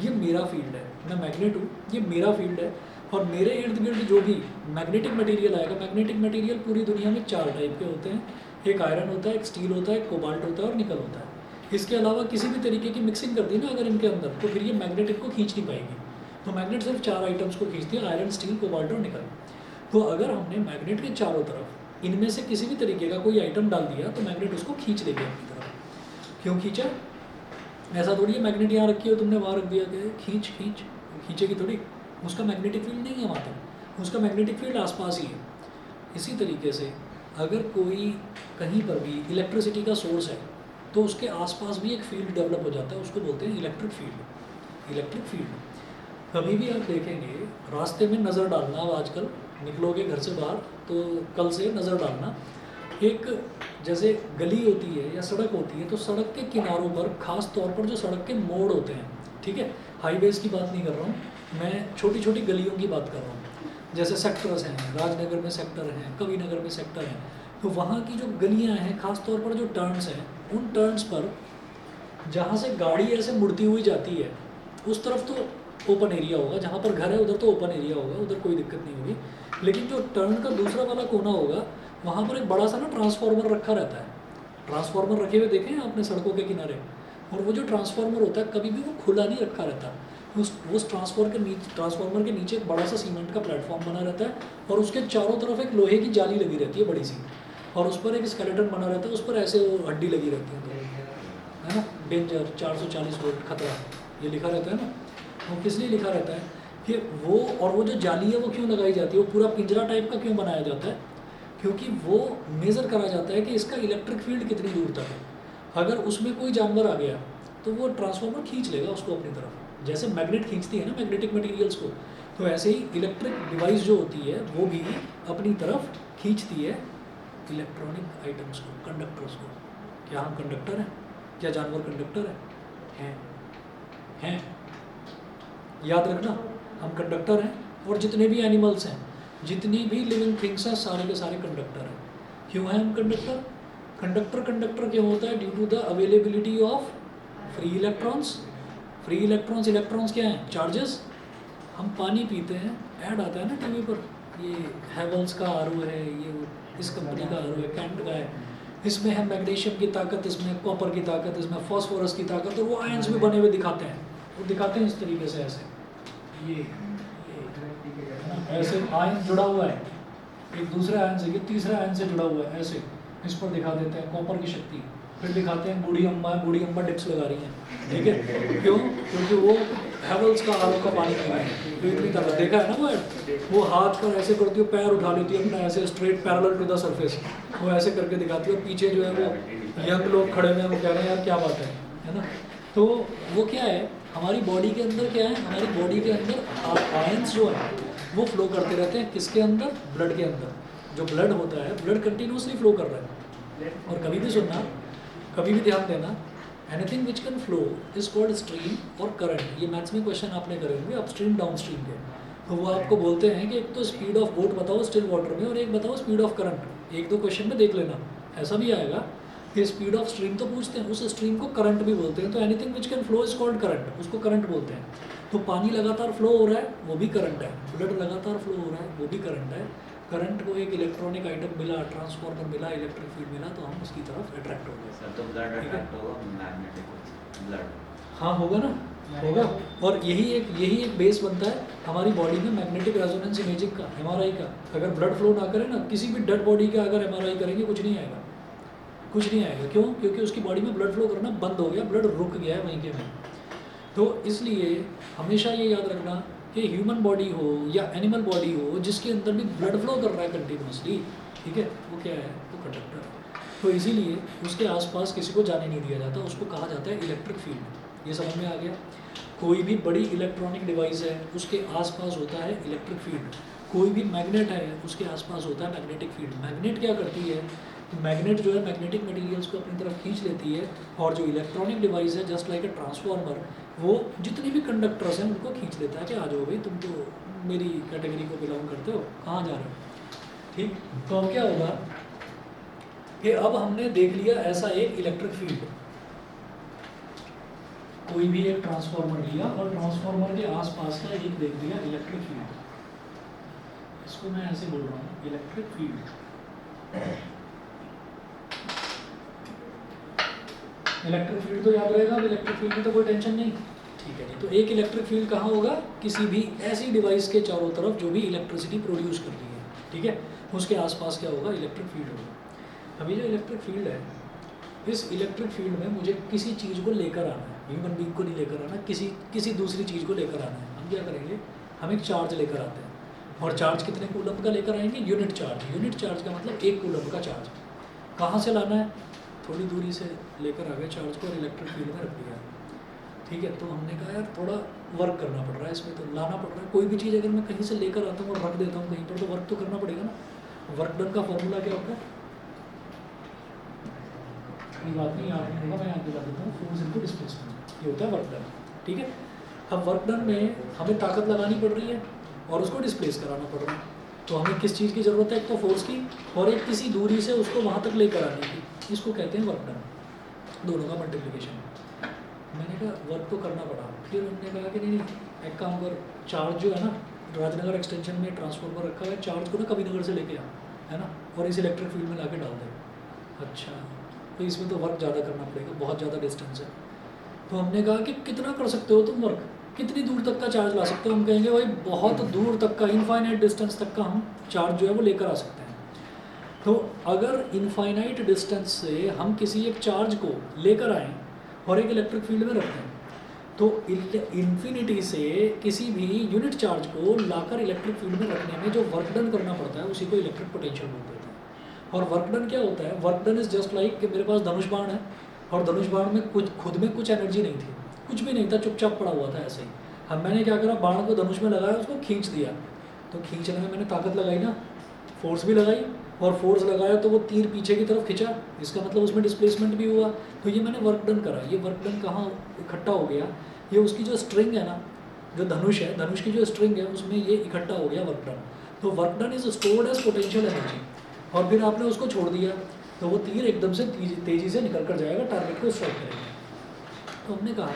ये मेरा फील्ड है, मैं मैग्नेट हूँ, ये मेरा फील्ड है, और मेरे इर्द गिर्द जो भी मैग्नेटिक मटेरियल आएगा, मैग्नेटिक मटेरियल पूरी दुनिया में 4 टाइप के होते हैं, एक आयरन होता है, एक स्टील होता है, एक कोबाल्ट होता है और निकल होता है। इसके अलावा किसी भी तरीके की मिक्सिंग कर दी ना अगर इनके अंदर, तो फिर ये मैग्नेटिक को खींच नहीं पाएगी। तो मैग्नेट सिर्फ 4 आइटम्स को खींचती है, आयरन, स्टील, कोबाल्ट और निकल। तो अगर हमने मैग्नेट के चारों तरफ इनमें से किसी भी तरीके का कोई आइटम डाल दिया तो मैग्नेट उसको खींच लेगी अपनी तरफ। क्यों खींचा? ऐसा थोड़ी है मैग्नेट यहाँ रखी हो, तुमने वहाँ रख दिया कि खींचेगी थोड़ी, उसका मैग्नेटिक फील्ड नहीं है वहाँ तक, उसका मैग्नेटिक फील्ड आसपास ही है। इसी तरीके से अगर कोई कहीं पर भी इलेक्ट्रिसिटी का सोर्स है तो उसके आसपास भी एक फील्ड डेवलप हो जाता है, उसको बोलते हैं इलेक्ट्रिक फील्ड। कभी भी आप देखेंगे रास्ते में नज़र डालना, अब आजकल निकलोगे घर से बाहर तो कल से नज़र डालना, एक जैसे गली होती है या सड़क होती है, तो सड़क के किनारों पर, खास तौर पर जो सड़क के मोड़ होते हैं, ठीक है, हाईवेज़ की बात नहीं कर रहा हूँ, मैं छोटी छोटी गलियों की बात कर रहा हूँ, जैसे सेक्टर्स हैं, राजनगर में सेक्टर हैं, कवि नगर में सेक्टर हैं, तो वहाँ की जो गलियाँ हैं, ख़ास तौर पर जो टर्न्स हैं, उन टर्न्स पर जहाँ से गाड़ी ऐसे मुड़ती हुई जाती है उस तरफ तो ओपन एरिया होगा, जहाँ पर घर है उधर तो ओपन एरिया होगा, उधर कोई दिक्कत नहीं होगी। लेकिन जो टर्न का दूसरा वाला कोना होगा वहाँ पर एक बड़ा सा ना ट्रांसफार्मर रखा रहता है। ट्रांसफार्मर रखे हुए देखे हैं आपने सड़कों के किनारे, और वो जो ट्रांसफार्मर होता है कभी भी वो खुला नहीं रखा रहता। उस ट्रांसफार्मर के नीचे एक बड़ा सा सीमेंट का प्लेटफॉर्म बना रहता है, और उसके चारों तरफ एक लोहे की जाली लगी रहती है बड़ी सी, और उस पर एक स्केलेटन बना रहता है, उस पर ऐसे वो हड्डी लगी रहती है ना, डेंजर 440 वोल्ट खतरा, ये लिखा रहता है ना। वो किस लिए लिखा रहता है कि वो, और वो जो जाली है वो क्यों लगाई जाती है, वो पूरा पिंजरा टाइप का क्यों बनाया जाता है, क्योंकि वो मेज़र करा जाता है कि इसका इलेक्ट्रिक फील्ड कितनी दूर तक है। अगर उसमें कोई जानवर आ गया तो वो ट्रांसफार्मर खींच लेगा उसको अपनी तरफ, जैसे मैग्नेट खींचती है ना मैग्नेटिक मटेरियल्स को, तो ऐसे ही इलेक्ट्रिक डिवाइस जो होती है वो भी अपनी तरफ खींचती है इलेक्ट्रॉनिक आइटम्स को, कंडक्टर्स को। क्या हम कंडक्टर हैं? क्या जानवर कंडक्टर हैं? याद रखना, हम कंडक्टर हैं, और जितने भी एनिमल्स हैं, जितनी भी लिविंग थिंग्स हैं, सारे के सारे कंडक्टर हैं। क्यों हैं हम कंडक्टर? कंडक्टर क्यों होता है? Due to the availability of free electrons. Free electrons, electrons क्या हैं? चार्जेस। हम पानी पीते हैं, ऐड आता है ना टीवी पर, ये हैवेल्स का आरओ है, ये इस कंपनी का आरओ है, कैंट का है, इसमें है मैग्नीशियम की ताकत, इसमें कॉपर की ताकत, इसमें फास्फोरस की ताकत, और वो आयंस भी बने हुए दिखाते हैं। वो दिखाते हैं इस तरीके से, ऐसे ये ऐसे आयन जुड़ा हुआ है एक दूसरे आयन से, ये तीसरे आयन से जुड़ा हुआ है, ऐसे इस पर दिखा देते हैं कॉपर की शक्ति। फिर दिखाते हैं बूढ़ी अम्मा डिप्स लगा रही हैं, ठीक है, क्यों? क्योंकि वो हैवेल्स का आरओ का पानी पी रहे हैं, तो इतनी ताकत। देखा है ना वो हाथ पर ऐसे करती है, पैर उठा लेती है अपना ऐसे straight parallel to the surface, वो ऐसे करके दिखाती है, और पीछे जो है वो यंग लोग खड़े हुए हैं, वो कह रहे हैं यार क्या बात है ना। तो वो क्या है, हमारी बॉडी के अंदर क्या है, हमारी बॉडी के अंदर आयंस जो है वो फ्लो करते रहते हैं। किसके अंदर? ब्लड के अंदर। जो ब्लड होता है, ब्लड कंटिन्यूसली फ्लो कर रहा है। और कभी भी सुनना, कभी भी ध्यान देना, anything which can flow is called stream और करंट। ये मैथ्स में क्वेश्चन आपने करे होंगे अप स्ट्रीम डाउन स्ट्रीम के, तो वो आपको बोलते हैं कि एक तो स्पीड ऑफ बोट बताओ स्टिल वाटर में, और एक बताओ स्पीड ऑफ करंट। एक दो क्वेश्चन में देख लेना, ऐसा भी आएगा कि स्पीड ऑफ स्ट्रीम तो पूछते हैं, उस स्ट्रीम को करंट भी बोलते हैं। तो anything which can flow is called current, उसको करंट बोलते हैं। तो पानी लगातार फ्लो हो रहा है, वो भी करंट है। ब्लड लगातार फ्लो हो रहा है, वो भी करंट है। करंट को एक इलेक्ट्रॉनिक आइटम मिला, ट्रांसफार्मर मिला, इलेक्ट्रिक फील्ड मिला, तो हम उसकी तरफ अट्रैक्ट हो गए।
सर तो ब्लड अट्रैक्ट होगा, मैग्नेटिक ब्लड।
हाँ होगा ना, होगा। और यही एक बेस बनता है हमारी बॉडी में मैग्नेटिक रेजोनेंस इमेजिंग का, एमआरआई का। अगर ब्लड फ्लो ना करे ना, किसी भी डेड बॉडी का अगर एमआरआई करेंगे कुछ नहीं आएगा, कुछ नहीं आएगा। क्यों? क्योंकि उसकी बॉडी में ब्लड फ्लो करना बंद हो गया, ब्लड रुक गया है वहीं के वहीं। तो इसलिए हमेशा ये याद रखना कि ह्यूमन बॉडी हो या एनिमल बॉडी हो, जिसके अंदर भी ब्लड फ्लो कर रहा है कंटिन्यूसली, ठीक है, वो क्या है? वो कंडक्टर है। तो इसीलिए उसके आसपास किसी को जाने नहीं दिया जाता, उसको कहा जाता है इलेक्ट्रिक फील्ड। ये समझ में आ गया? कोई भी बड़ी इलेक्ट्रॉनिक डिवाइस है, उसके आसपास होता है इलेक्ट्रिक फील्ड। कोई भी मैग्नेट है, उसके आसपास होता है मैग्नेटिक फील्ड। मैग्नेट क्या करती है? मैग्नेट जो है मैग्नेटिक मटेरियल्स को अपनी तरफ खींच लेती है, और जो इलेक्ट्रॉनिक डिवाइस है जस्ट लाइक ए ट्रांसफार्मर, वो जितने भी कंडक्टर्स हैं उनको खींच लेता है कि आ जाओ भाई, तुम तो मेरी कैटेगरी को बिलोंग करते हो, कहाँ जा रहे हो, ठीक। तो अब क्या होगा कि अब हमने देख लिया ऐसा एक इलेक्ट्रिक फील्ड, कोई भी एक ट्रांसफार्मर लिया और ट्रांसफार्मर के आसपास का एक देख लिया इलेक्ट्रिक फील्ड। इसको मैं ऐसे बोल रहा हूँ, इलेक्ट्रिक फील्ड। इलेक्ट्रिक फील्ड तो याद रहेगा, अब इलेक्ट्रिक फील्ड में तो कोई टेंशन नहीं, ठीक है जी। तो एक इलेक्ट्रिक फील्ड कहाँ होगा? किसी भी ऐसी डिवाइस के चारों तरफ जो भी इलेक्ट्रिसिटी प्रोड्यूस कर रही है, ठीक है, उसके आसपास क्या होगा? इलेक्ट्रिक फील्ड होगा। अभी जो इलेक्ट्रिक फील्ड है, इस इलेक्ट्रिक फील्ड में मुझे किसी चीज़ को लेकर आना है, ह्यूमन बीइंग को नहीं लेकर आना, किसी दूसरी चीज़ को लेकर आना है। हम क्या करेंगे? हम एक चार्ज लेकर आते हैं, और चार्ज कितने कूलम का लेकर आएंगे? Unit charge. यूनिट चार्ज का मतलब 1 कूलम का चार्ज। कहाँ से लाना है? थोड़ी दूरी से लेकर आ गए चार्ज को और इलेक्ट्रिक फील्ड में रख दिया, ठीक है। तो हमने कहा यार थोड़ा वर्क करना पड़ रहा है इसमें, तो लाना पड़ रहा है। कोई भी चीज़ अगर मैं कहीं से लेकर आता हूँ और रख देता हूँ कहीं पर, तो वर्क तो करना पड़ेगा ना। वर्क डन का फॉर्मूला क्या होता है? कोई बात नहीं, याद नहीं होगा, मैं याद दिला देता हूँ। फोर्स इनटू डिस्प्लेसमेंट, ये होता है वर्क डन, ठीक है। अब वर्क डन में हमें ताकत लगानी पड़ रही है और उसको डिस्प्लेस कराना पड़ रहा है। तो हमें किस चीज़ की ज़रूरत है, एक तो फोर्स की और एक किसी दूरी से उसको वहाँ तक लेकर आने की। इसको कहते हैं वर्क डन, दोनों का मल्टीप्लिकेशन। मैंने कहा वर्क तो करना पड़ा, फिर उन्होंने कहा कि नहीं एक काम कर, चार्ज जो है ना राजनगर एक्सटेंशन में ट्रांसफार्मर रखा हुआ है, चार्ज को ना कभी नगर से लेके आ, है ना, और इस इलेक्ट्रिक फील्ड में ला के डाल दे। अच्छा, तो इसमें तो वर्क ज़्यादा करना पड़ेगा, बहुत ज़्यादा डिस्टेंस है। तो हमने कहा कि कितना कर सकते हो तुम वर्क, कितनी दूर तक का चार्ज ला सकते हो। हम कहेंगे भाई बहुत दूर तक का, इनफाइनाइट डिस्टेंस तक का हम चार्ज जो है वो लेकर आ सकते हैं। तो अगर इनफाइनाइट डिस्टेंस से हम किसी एक चार्ज को लेकर आएँ और एक इलेक्ट्रिक फील्ड में रखते हैं, तो इन्फिनिटी से किसी भी यूनिट चार्ज को लाकर इलेक्ट्रिक फील्ड में रखने में जो वर्क डन करना पड़ता है उसी को इलेक्ट्रिक पोटेंशियल बोलते हैं। और वर्क डन क्या होता है, work done is just like कि मेरे पास धनुष बाण है और धनुष बाण में कुछ खुद में कुछ एनर्जी नहीं थी, कुछ भी नहीं था, चुपचाप पड़ा हुआ था ऐसे ही। अब मैंने क्या करा, बाण को धनुष में लगाया, उसको खींच दिया। तो खींचने में मैंने ताकत लगाई ना, फोर्स भी लगाई, और फोर्स लगाया तो वो तीर पीछे की तरफ खिंचा, इसका मतलब उसमें डिस्प्लेसमेंट भी हुआ। तो ये मैंने वर्क डन करा। ये वर्क डन कहाँ इकट्ठा हो गया, ये उसकी जो स्ट्रिंग है ना, जो धनुष है, धनुष की जो स्ट्रिंग है उसमें ये इकट्ठा हो गया वर्क डन। तो work done is stored as potential energy, और फिर आपने उसको छोड़ दिया तो वो तीर एकदम से तेज़ी से निकल कर जाएगा, टारगेट को स्ट्राइक करेगा। तो हमने कहा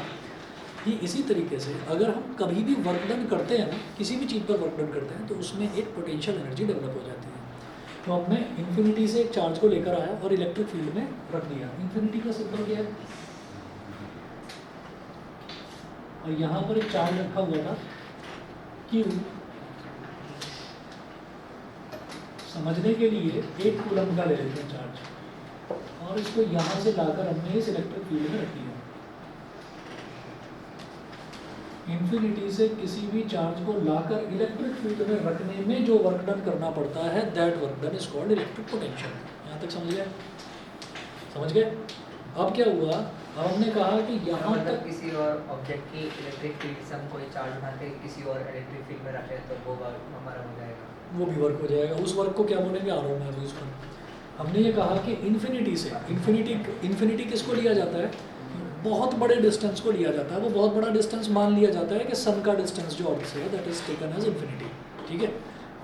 कि इसी तरीके से अगर हम कभी भी वर्क डन करते हैं ना, किसी भी चीज़ पर वर्क डन करते हैं, तो उसमें एक पोटेंशियल एनर्जी डेवलप हो जाती है। तो अब मैं इन्फिनिटी से एक चार्ज को लेकर आया और इलेक्ट्रिक फील्ड में रख दिया। इन्फिनिटी का सिंबल क्या है, और यहाँ पर एक चार्ज रखा हुआ था Q। समझने के लिए एक कूलम का ले लेते हैं चार्ज, और इसको यहाँ से लाकर हमने इस इलेक्ट्रिक फील्ड में रख दिया। इन्फिनिटी से किसी भी चार्ज को लाकर इलेक्ट्रिक फील्ड में रखने में जो वर्क डन करना पड़ता है, that work done is called electric potential. यहाँ तक समझ गए, समझ गए? अब क्या हुआ, अब हमने कहा कि यहाँ
मतलब
तक
किसी और ऑब्जेक्ट की इलेक्ट्रिक फील्ड से हम कोई चार्ज उठा के किसी और इलेक्ट्रिक फील्ड में रखें तो वो वर्क हमारा हो जाएगा,
वो भी वर्क हो जाएगा। उस वर्क को क्या बोलेंगे, आ रहा हूँ मैं अभी उस पर। हमने ये कहा कि इन्फिनिटी से, इन्फिनिटी किसको लिया जाता है, बहुत बड़े डिस्टेंस को लिया जाता है। वो बहुत बड़ा डिस्टेंस मान लिया जाता है कि सन का डिस्टेंस जो अर्थ से है, that is taken as infinity. ठीक है,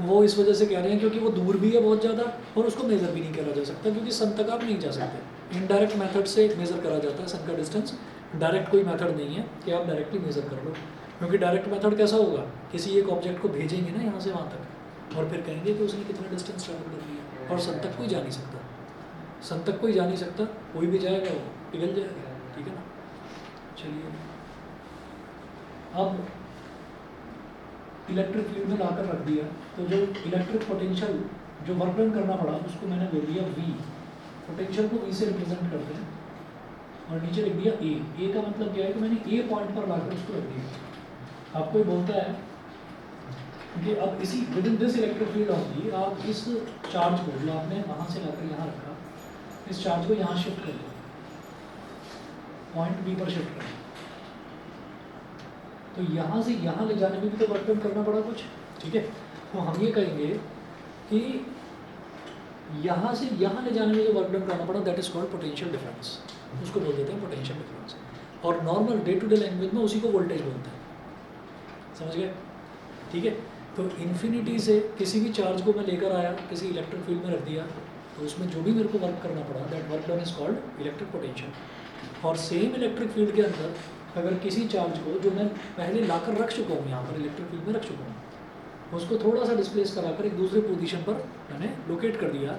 वो इस वजह से कह रहे हैं क्योंकि वो दूर भी है बहुत ज़्यादा, और उसको मेज़र भी नहीं करा जा सकता, क्योंकि सन तक आप नहीं जा सकते। इनडायरेक्ट मेथड से मेज़र करा जाता है सन का डिस्टेंस, डायरेक्ट कोई मेथड नहीं है कि आप डायरेक्टली मेज़र कर लो। क्योंकि डायरेक्ट मेथड कैसा होगा, किसी एक ऑब्जेक्ट को भेजेंगे ना यहाँ से वहाँ तक, और फिर कहेंगे कि उसने कितना डिस्टेंस ट्रैवल कर लिया, और सन तक कोई जा नहीं सकता। सन तक कोई जा नहीं सकता, कोई भी जाएगा वो पिघल जाएगा। ठीक है ना, चलिए अब इलेक्ट्रिक फील्ड में लाकर रख दिया, तो जो इलेक्ट्रिक पोटेंशियल जो वर्क डन करना पड़ा उसको मैंने दे दिया V। पोटेंशियल को V से रिप्रेजेंट करते हैं, और नीचे लिख दिया A। का मतलब क्या है कि मैंने A पॉइंट पर लाकर उसको रख दिया। आपको बोलता है कि अब इसी with in this electric field होगी, आप इस चार्ज को जो आपने वहाँ से लाकर यहाँ रखा, इस चार्ज को यहाँ शिफ्ट कर दो, पॉइंट B पर शिफ्ट करें। तो यहाँ से यहाँ ले जाने में भी तो वर्क डन करना पड़ा कुछ। ठीक है, तो हम ये कहेंगे कि यहाँ से यहाँ ले जाने में जो वर्क डन करना पड़ा, that is called potential difference. उसको बोल देते हैं पोटेंशियल डिफरेंस, और normal day to day language में उसी को वोल्टेज बोलते हैं। समझ गए? ठीक है, तो इन्फिनिटी से किसी भी चार्ज को मैं लेकर आया, किसी इलेक्ट्रिक फील्ड में रख दिया, तो उसमें जो भी मेरे को वर्क करना पड़ा, that work done is called electric potential. और सेम इलेक्ट्रिक फील्ड के अंदर अगर किसी चार्ज को जो मैं पहले लाकर रख चुका हूँ, यहाँ पर इलेक्ट्रिक फील्ड में रख चुका हूँ, उसको थोड़ा सा डिस्प्लेस कराकर एक दूसरे पोजीशन पर मैंने लोकेट कर दिया,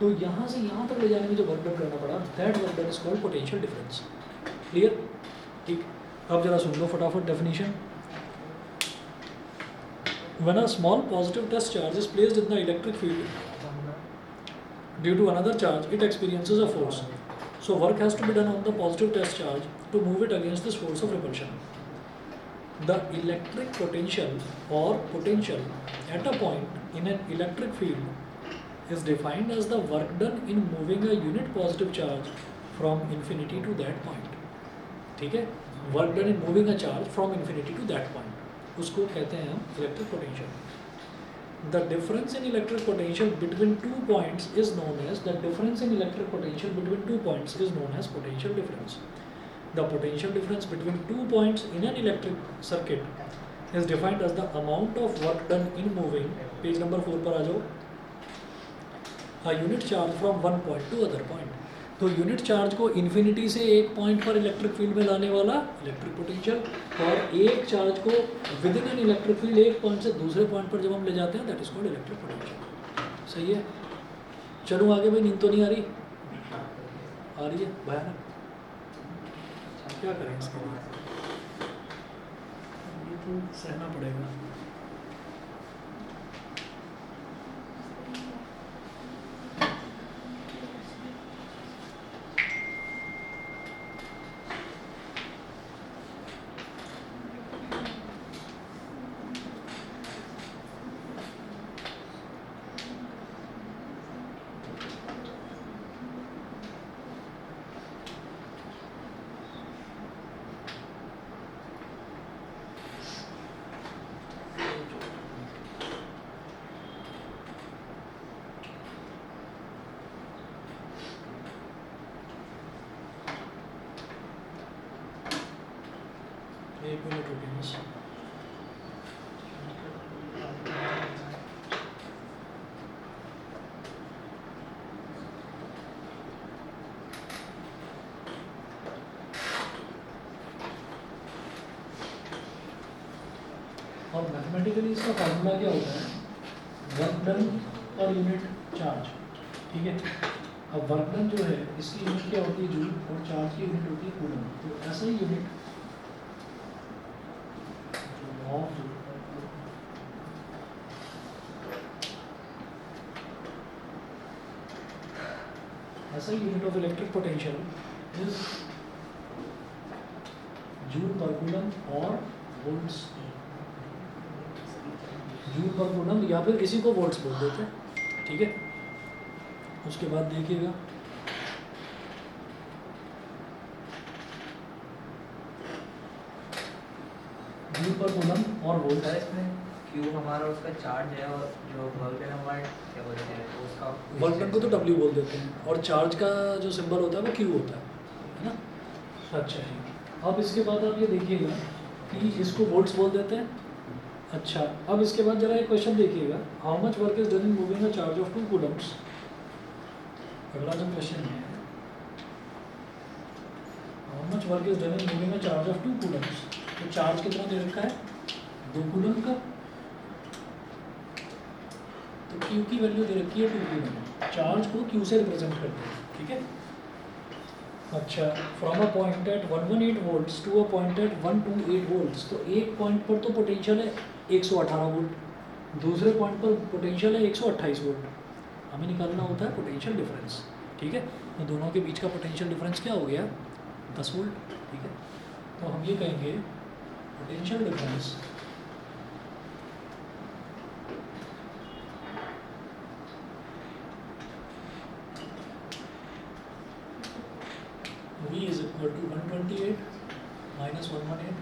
तो यहाँ से यहाँ तक ले जाने में जो वर्क डन करना पड़ा, that work done is called potential difference. Clear? ठीक, अब जरा सुन लो फटाफट definition. When a small positive test charge is placed in the electric field due to another charge, it experiences a force. So work has to be done on the positive test charge to move it against this force of repulsion. The electric potential or potential at a point in an electric field is defined as the work done in moving a unit positive charge from infinity to that point. ठीक है, work done in moving a charge from infinity to that point, उसको कहते हैं हम electric potential. The difference in electric potential between 2 points is known as potential difference. The potential difference between 2 points in an electric circuit is defined as the amount of work done in moving, page number 4 पर आ जाओ, a unit charge from one point to other point. तो unit charge को infinity से एक point पर electric field में लाने वाला इलेक्ट्रिक पोटेंशियल, और एक चार्ज को with in an electric field एक पॉइंट से दूसरे पॉइंट पर जब हम ले जाते हैं that is called electric potential. सही है. चलूँ आगे भाई, नींद तो नहीं आ रही? आ रही है भयानक. क्या करें इसके बाद, ये तो सहना पड़ेगा. एक मिनट रुकिए बस. और मैथमेटिकली इसका फार्मूला क्या होता है, work done per unit charge. ठीक है. अब वर्क डन जो है इसकी यूनिट क्या होती है, जूल, और चार्ज की यूनिट होती है कूलम. तो ऐसा ही यूनिट ऑफ ऐसा unit of electric potential is joule पर कूलम और वोल्ट्स. जूल पर कूलम या फिर इसी को वोल्ट्स बोल देते हैं. ठीक है. उसके बाद देखिएगा जूल पर कूलम और
सर
वोल्ट्स.
इसमें क्यू हमारा उसका चार्ज है, और जो वर्क डन हमारा क्या बोलते हैं तो उसका
वर्क डन को तो W बोल देते हैं, और चार्ज का जो सिंबल होता है वो Q होता है ना. अच्छा जी. अब इसके बाद आप ये देखिएगा कि इसको वोल्ट्स बोल देते हैं. अच्छा, अब इसके बाद जरा एक क्वेश्चन देखिएगा, how much work is done in moving a charge of 2 Coulomb's. अगला जो क्वेश्चन है, how much work is done in moving a charge of 2 Coulomb's. तो चार्ज कितना दे रखा है, 2 कूलम का. तो Q की वैल्यू दे रखी है 2 कूलम. चार्ज को Q से रिप्रेजेंट करते हैं. ठीक है. अच्छा, from a point at 118 volts to a point at 128 volts. तो एक पॉइंट पर तो पोटेंशियल है 118 वोल्ट, दूसरे पॉइंट पर पोटेंशियल है 128 वोल्ट. हमें निकालना होता है पोटेंशियल डिफरेंस. ठीक है. तो दोनों के बीच का पोटेंशियल डिफरेंस क्या हो गया, 10 वोल्ट. ठीक है. तो हम ये कहेंगे potential difference V is equal to 128 minus 118.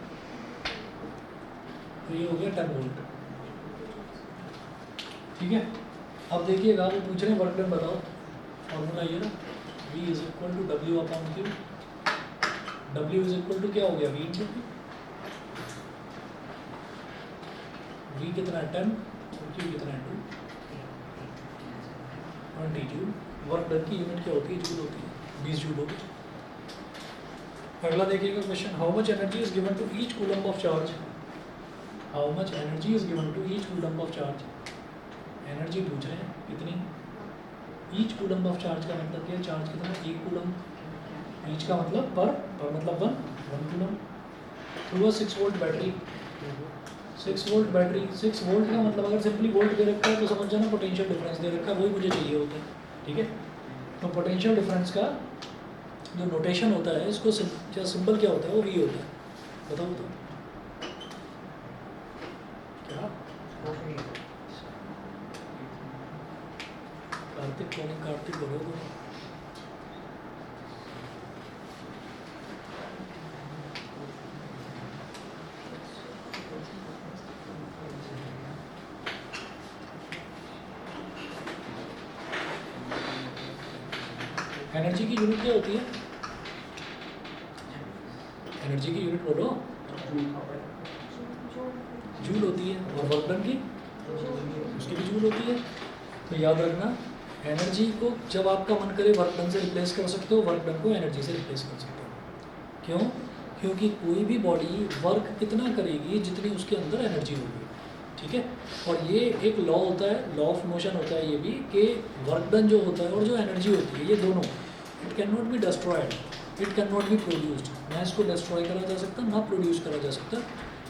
तो ये हो गया 10 वोल्ट. ठीक है. अब देखिएगा वो पूछ रहे हैं वर्क डन बताओ. फॉर्मूला ये ना, V is equal to W upon Q. W is equal to क्या हो गया, V into Q. V कितना है 10 और Q कितना है 2, 20 जूल. वर्क डन की यूनिट क्या होती है, जूल होती है, 20 जूल होगी. अगला देखिएगा question, how much energy is given to each coulomb of charge. How much energy is given to each coulomb of charge. Energy पूछ रहे हैं कितनी. ईच कूलम ऑफ चार्ज का मतलब क्या है, चार्ज कितना है, 1 कूलम. ईच का मतलब पर मतलब 1 coulomb. Through a 6 volt battery. 6 volt battery, 6 volt का मतलब अगर सिंपली वोल्ट दे रखा है तो समझ जाना पोटेंशियल डिफरेंस दे रखा है, वही मुझे चाहिए होता है. ठीक है. तो पोटेंशियल डिफरेंस का जो नोटेशन होता है, इसको सिंबल क्या होता है, वो V होता है. बताओ तो क्या. कार्तिक कौन है, कार्तिक बोलो तो. एनर्जी की यूनिट क्या होती है, एनर्जी की यूनिट बोलो, जूल होती है, और वर्क डन की उसकी भी जूल होती है। तो याद रखना, एनर्जी को जब आपका मन करे वर्क डन से रिप्लेस कर सकते हो, वर्क डन को एनर्जी से रिप्लेस कर सकते हो। क्यों? क्योंकि कोई भी बॉडी वर्क कितना करेगी जितनी उसके अंदर एनर्जी होगी, ठीक है। और ये एक लॉ होता है, लॉ ऑफ मोशन होता है ये भी, कि वर्क डन जो होता है और जो एनर्जी होती है, ये दोनों it can not be destroyed, it can not be produced. ना इसको डिस्ट्रॉय करा जा सकता, ना प्रोड्यूस करा जा सकता,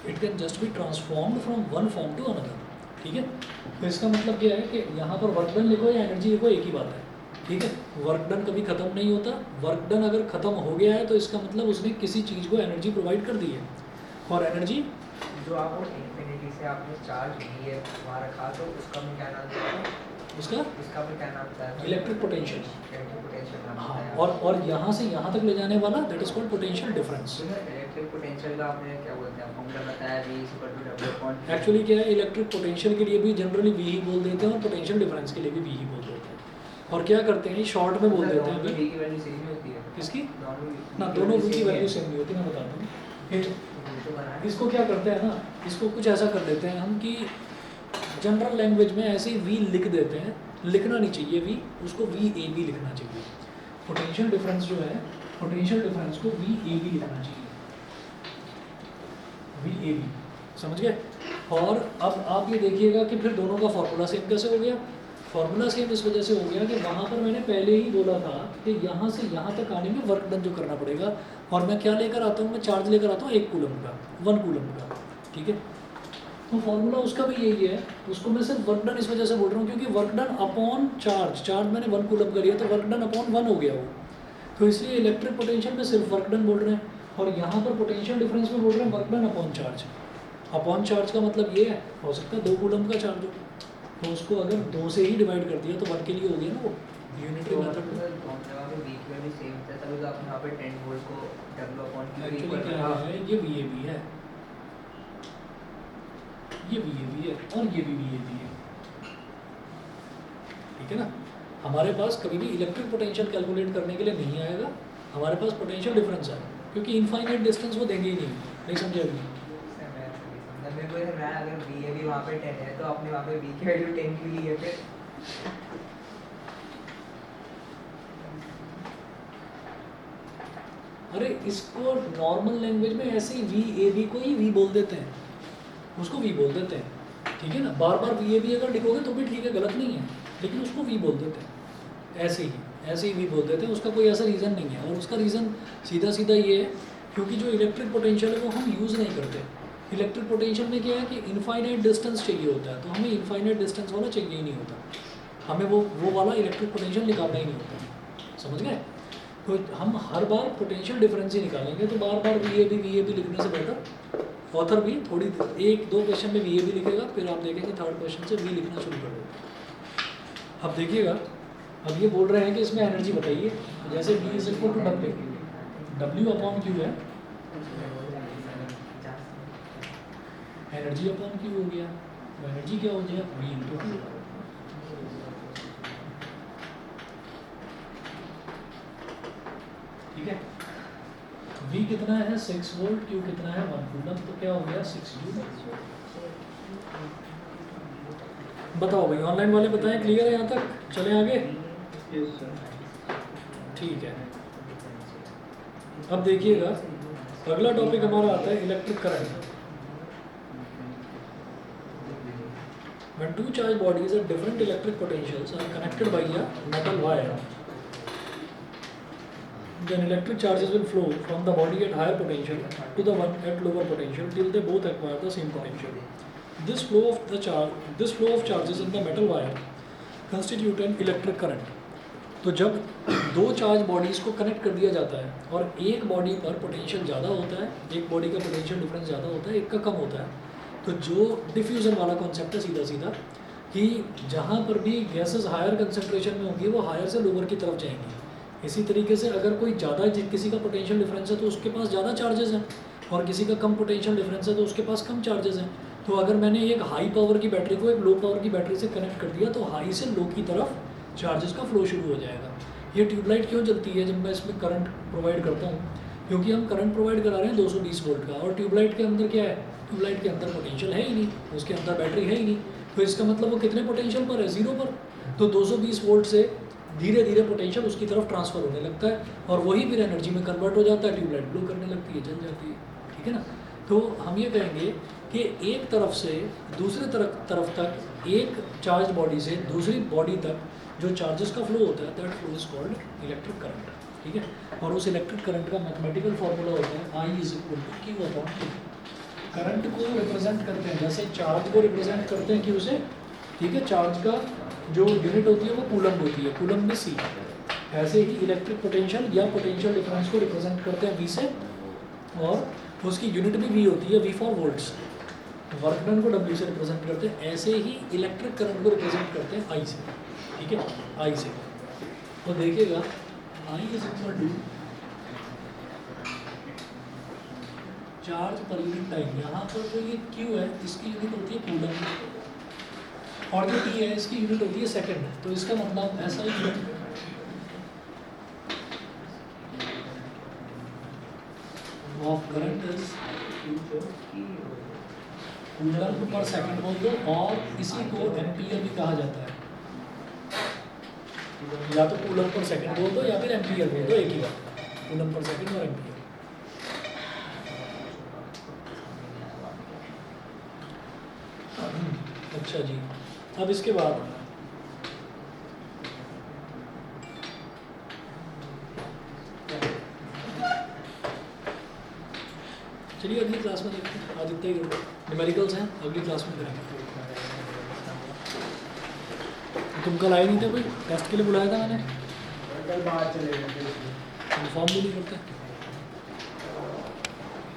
it can just be transformed from one form to another, ठीक है। तो इसका मतलब क्या है कि यहाँ पर वर्क डन लिखो या एनर्जी लिखो, एक ही बात है, ठीक है। वर्क डन कभी ख़त्म नहीं होता, वर्क डन अगर ख़त्म हो गया है तो इसका मतलब उसने किसी चीज़ को एनर्जी प्रोवाइड कर दी है। और एनर्जी
जो आप वो इन्फिनिटी से आपने चार्ज लिए वहाँ रखा, तो उसका भी क्या नाम था?
उसका
इसका भी क्या नाम था?
Electric potential.
इलेक्ट्रिक पोटेंशियल नाम
हाँ,
था।
और यहाँ से यहाँ तक ले जाने वाला that is called potential difference.
Electric potential का आपने क्या बोलते हैं फॉर्मूला बताया, V = W अपॉन
एक्चुअली क्या है, इलेक्ट्रिक पोटेंशियल के लिए भी जनरली V ही बोल देते हैं और पोटेंशियल डिफरेंस के लिए भी V ही बोल देते हैं। और क्या करते हैं, शॉर्ट में बोल देते हैं
V की वैल्यू सेम ही होती है।
किसकी?
दोनों
ना, दोनों V की वैल्यू सेम नहीं होती, मैं बता दूँ। इसको क्या करते हैं ना, इसको कुछ ऐसा कर देते हैं हम कि जनरल लैंग्वेज में ऐसे ही V लिख देते हैं, लिखना नहीं चाहिए V, उसको VAB लिखना चाहिए। पोटेंशियल डिफरेंस जो है, पोटेंशियल डिफरेंस को VAB लिखना चाहिए, VAB, समझ गए। और अब आप ये देखिएगा कि फिर दोनों का फॉर्मूला सेम कैसे हो गया। फॉर्मूला सेम इस वजह से हो गया कि वहाँ पर मैंने पहले ही बोला था कि यहाँ से यहाँ तक आने में वर्क डन जो करना पड़ेगा, और मैं क्या लेकर आता हूँ, मैं चार्ज लेकर आता हूँ 1 कूलम का, 1 कूलम का, ठीक है। तो फॉर्मूला उसका भी यही है, उसको मैं सिर्फ वर्क डन इस वजह से बोल रहा हूँ क्योंकि work done upon charge, charge मैंने 1 कूलम का लिया तो वर्क डन अपॉन 1 हो गया वो, तो इसलिए इलेक्ट्रिक पोटेंशियल में सिर्फ वर्क डन बोल रहे हैं, और यहाँ पर पोटेंशियल डिफरेंस में बोल रहे हैं work done upon charge. Upon charge का मतलब ये है, हो सकता है 2 कूलम का चार्ज हो, तो उसको अगर 2 से ही डिवाइड कर दिया तो 1 के लिए हो गया ना वो यूनिटरी मेथड में।
तभी तो आपने यहाँ पे 10 वोल्ट को W अपॉन Q
एक्चुअली क्या है, ये VAB है, ये VAB है, और ये भी VAB है, ठीक है ना। हमारे पास कभी भी इलेक्ट्रिक पोटेंशियल कैलकुलेट करने के लिए नहीं आएगा, हमारे पास पोटेंशियल डिफरेंस है, क्योंकि इनफाइनाइट डिस्टेंस वो देंगे ही नहीं समझे अभी।
मेरे को ये मैं अगर VAB वहाँ पे 10 है तो आपने वहाँ पे V की वैल्यू 10 क्यों ली है फिर?
अरे इसको नॉर्मल लैंग्वेज में ऐसे ही VAB को ही V बोल देते हैं, उसको V बोल देते हैं, ठीक है ना। बार बार VAB अगर लिखोगे तो भी ठीक है, गलत नहीं है, लेकिन उसको V बोल देते हैं, ऐसे ही V बोल देते हैं, उसका कोई ऐसा रीज़न नहीं है। और उसका रीज़न सीधा सीधा ये है क्योंकि जो इलेक्ट्रिक पोटेंशियल है वो हम यूज़ नहीं करते। इलेक्ट्रिक पोटेंशियल में क्या है कि इनफाइनाइट डिस्टेंस चाहिए होता है, तो हमें इनफाइनाइट डिस्टेंस वाला चाहिए ही नहीं होता, हमें वो वाला इलेक्ट्रिक पोटेंशियल निकालना ही नहीं होता, समझ गए। तो हम हर बार पोटेंशियल डिफरेंस ही निकालेंगे, तो बार बार VAB लिखने से बेटर ऑथर भी थोड़ी 1-2 क्वेश्चन में VAB लिखेगा, फिर आप देखेंगे 3rd क्वेश्चन से V लिखना शुरू कर देगा। अब देखिएगा, अब ये बोल रहे हैं कि इसमें एनर्जी बताइए, जैसे V = W अपॉन Q है, एनर्जी अपॉन Q हो गया, तो एनर्जी क्या हो गया, V × Q, ठीक है। V कितना है 6 वोल्ट, Q कितना है 1 कूलम, तो क्या हो गया 6 जूल। बताओ भाई, ऑनलाइन वाले बताएं, क्लियर है यहाँ तक, चले आगे।
Yes, sir.
ठीक है, अब देखिएगा अगला टॉपिक हमारा आता है electric current. When two charged bodies at different electric potentials are connected by a metal wire, then electric charges will flow from the body at higher potential to the one at lower potential till they both acquire the same potential. This flow of charges in the metal wire constitute an electric current. तो जब 2 charge bodies को connect कर दिया जाता है और एक body पर पोटेंशियल ज़्यादा होता है, एक बॉडी का पोटेंशियल डिफरेंस ज़्यादा होता है, एक का कम होता है, तो जो डिफ्यूज़न वाला कॉन्सेप्ट है सीधा सीधा कि जहाँ पर भी गैसेस हायर कंसंट्रेशन में होंगी वो हायर से लोअर की तरफ जाएंगी। इसी तरीके से अगर कोई ज़्यादा किसी का पोटेंशियल डिफरेंस है तो उसके पास ज़्यादा चार्जेस हैं, और किसी का कम पोटेंशियल डिफरेंस है तो उसके पास कम चार्जेस हैं। तो अगर मैंने एक हाई पावर की बैटरी को एक लो पावर की बैटरी से कनेक्ट कर दिया तो हाई से लो की तरफ चार्जेस का फ्लो शुरू हो जाएगा। ये ट्यूबलाइट क्यों जलती है जब मैं इसमें करंट प्रोवाइड करता हूँ, क्योंकि हम करंट प्रोवाइड करा रहे हैं 220 वोल्ट का, और ट्यूबलाइट के अंदर क्या है, ट्यूबलाइट के अंदर पोटेंशियल है ही नहीं, उसके अंदर बैटरी है ही नहीं, तो इसका मतलब वो कितने पोटेंशियल पर है, 0 पर। तो 220 वोल्ट से धीरे धीरे पोटेंशियल उसकी तरफ ट्रांसफ़र होने लगता है और वही फिर एनर्जी में कन्वर्ट हो जाता है, ट्यूबलाइट ग्लो करने लगती है, जल जाती है, ठीक है ना। तो हम ये कहेंगे कि एक तरफ से दूसरे तरफ तक एक चार्ज बॉडी से दूसरी बॉडी तक जो चार्जेस का फ्लो होता है, that flow is called electric current, ठीक है। और उस इलेक्ट्रिक करंट का मैथमेटिकल फॉर्मूला होता है I is equal to Q upon T। Current को रिप्रेजेंट करते हैं, जैसे चार्ज को रिप्रेजेंट करते हैं Q से, ठीक है, चार्ज का जो यूनिट होती है वो कूलम होती है, कूलम में C। ऐसे ही इलेक्ट्रिक पोटेंशियल या पोटेंशियल डिफरेंस को रिप्रेजेंट करते हैं V से, और उसकी यूनिट भी V होती है, V for volts. Work done को W से रिप्रेजेंट करते हैं, ऐसे ही इलेक्ट्रिक करंट को रिप्रेजेंट करते हैं I से, ठीक है, I से। तो देखिएगा I is equal to charge per unit time, यहाँ पर जो ये Q है इसकी यूनिट होती है कूलम, और जो T है इसकी यूनिट होती है सेकंड, तो इसका मतलब ऐसा ही है of current is coulomb per second बोल दो, और इसी को एम्पियर भी कहा जाता है, या तो कूलम पर सेकंड बोल दो या फिर एम्पियर बोल दो, एक ही बात, कूलम पर सेकंड और एम्पियर। अच्छा जी, अब इसके बाद चलिए अगली क्लास में देखते हैं, आज इतना ही न्यूमेरिकल्स हैं, अगली क्लास में करेंगे। तुम कल आए नहीं थे, कोई टेस्ट के लिए बुलाया था मैंने,
कल बाहर चले गए थे।
इन्फॉर्म भी नहीं करते।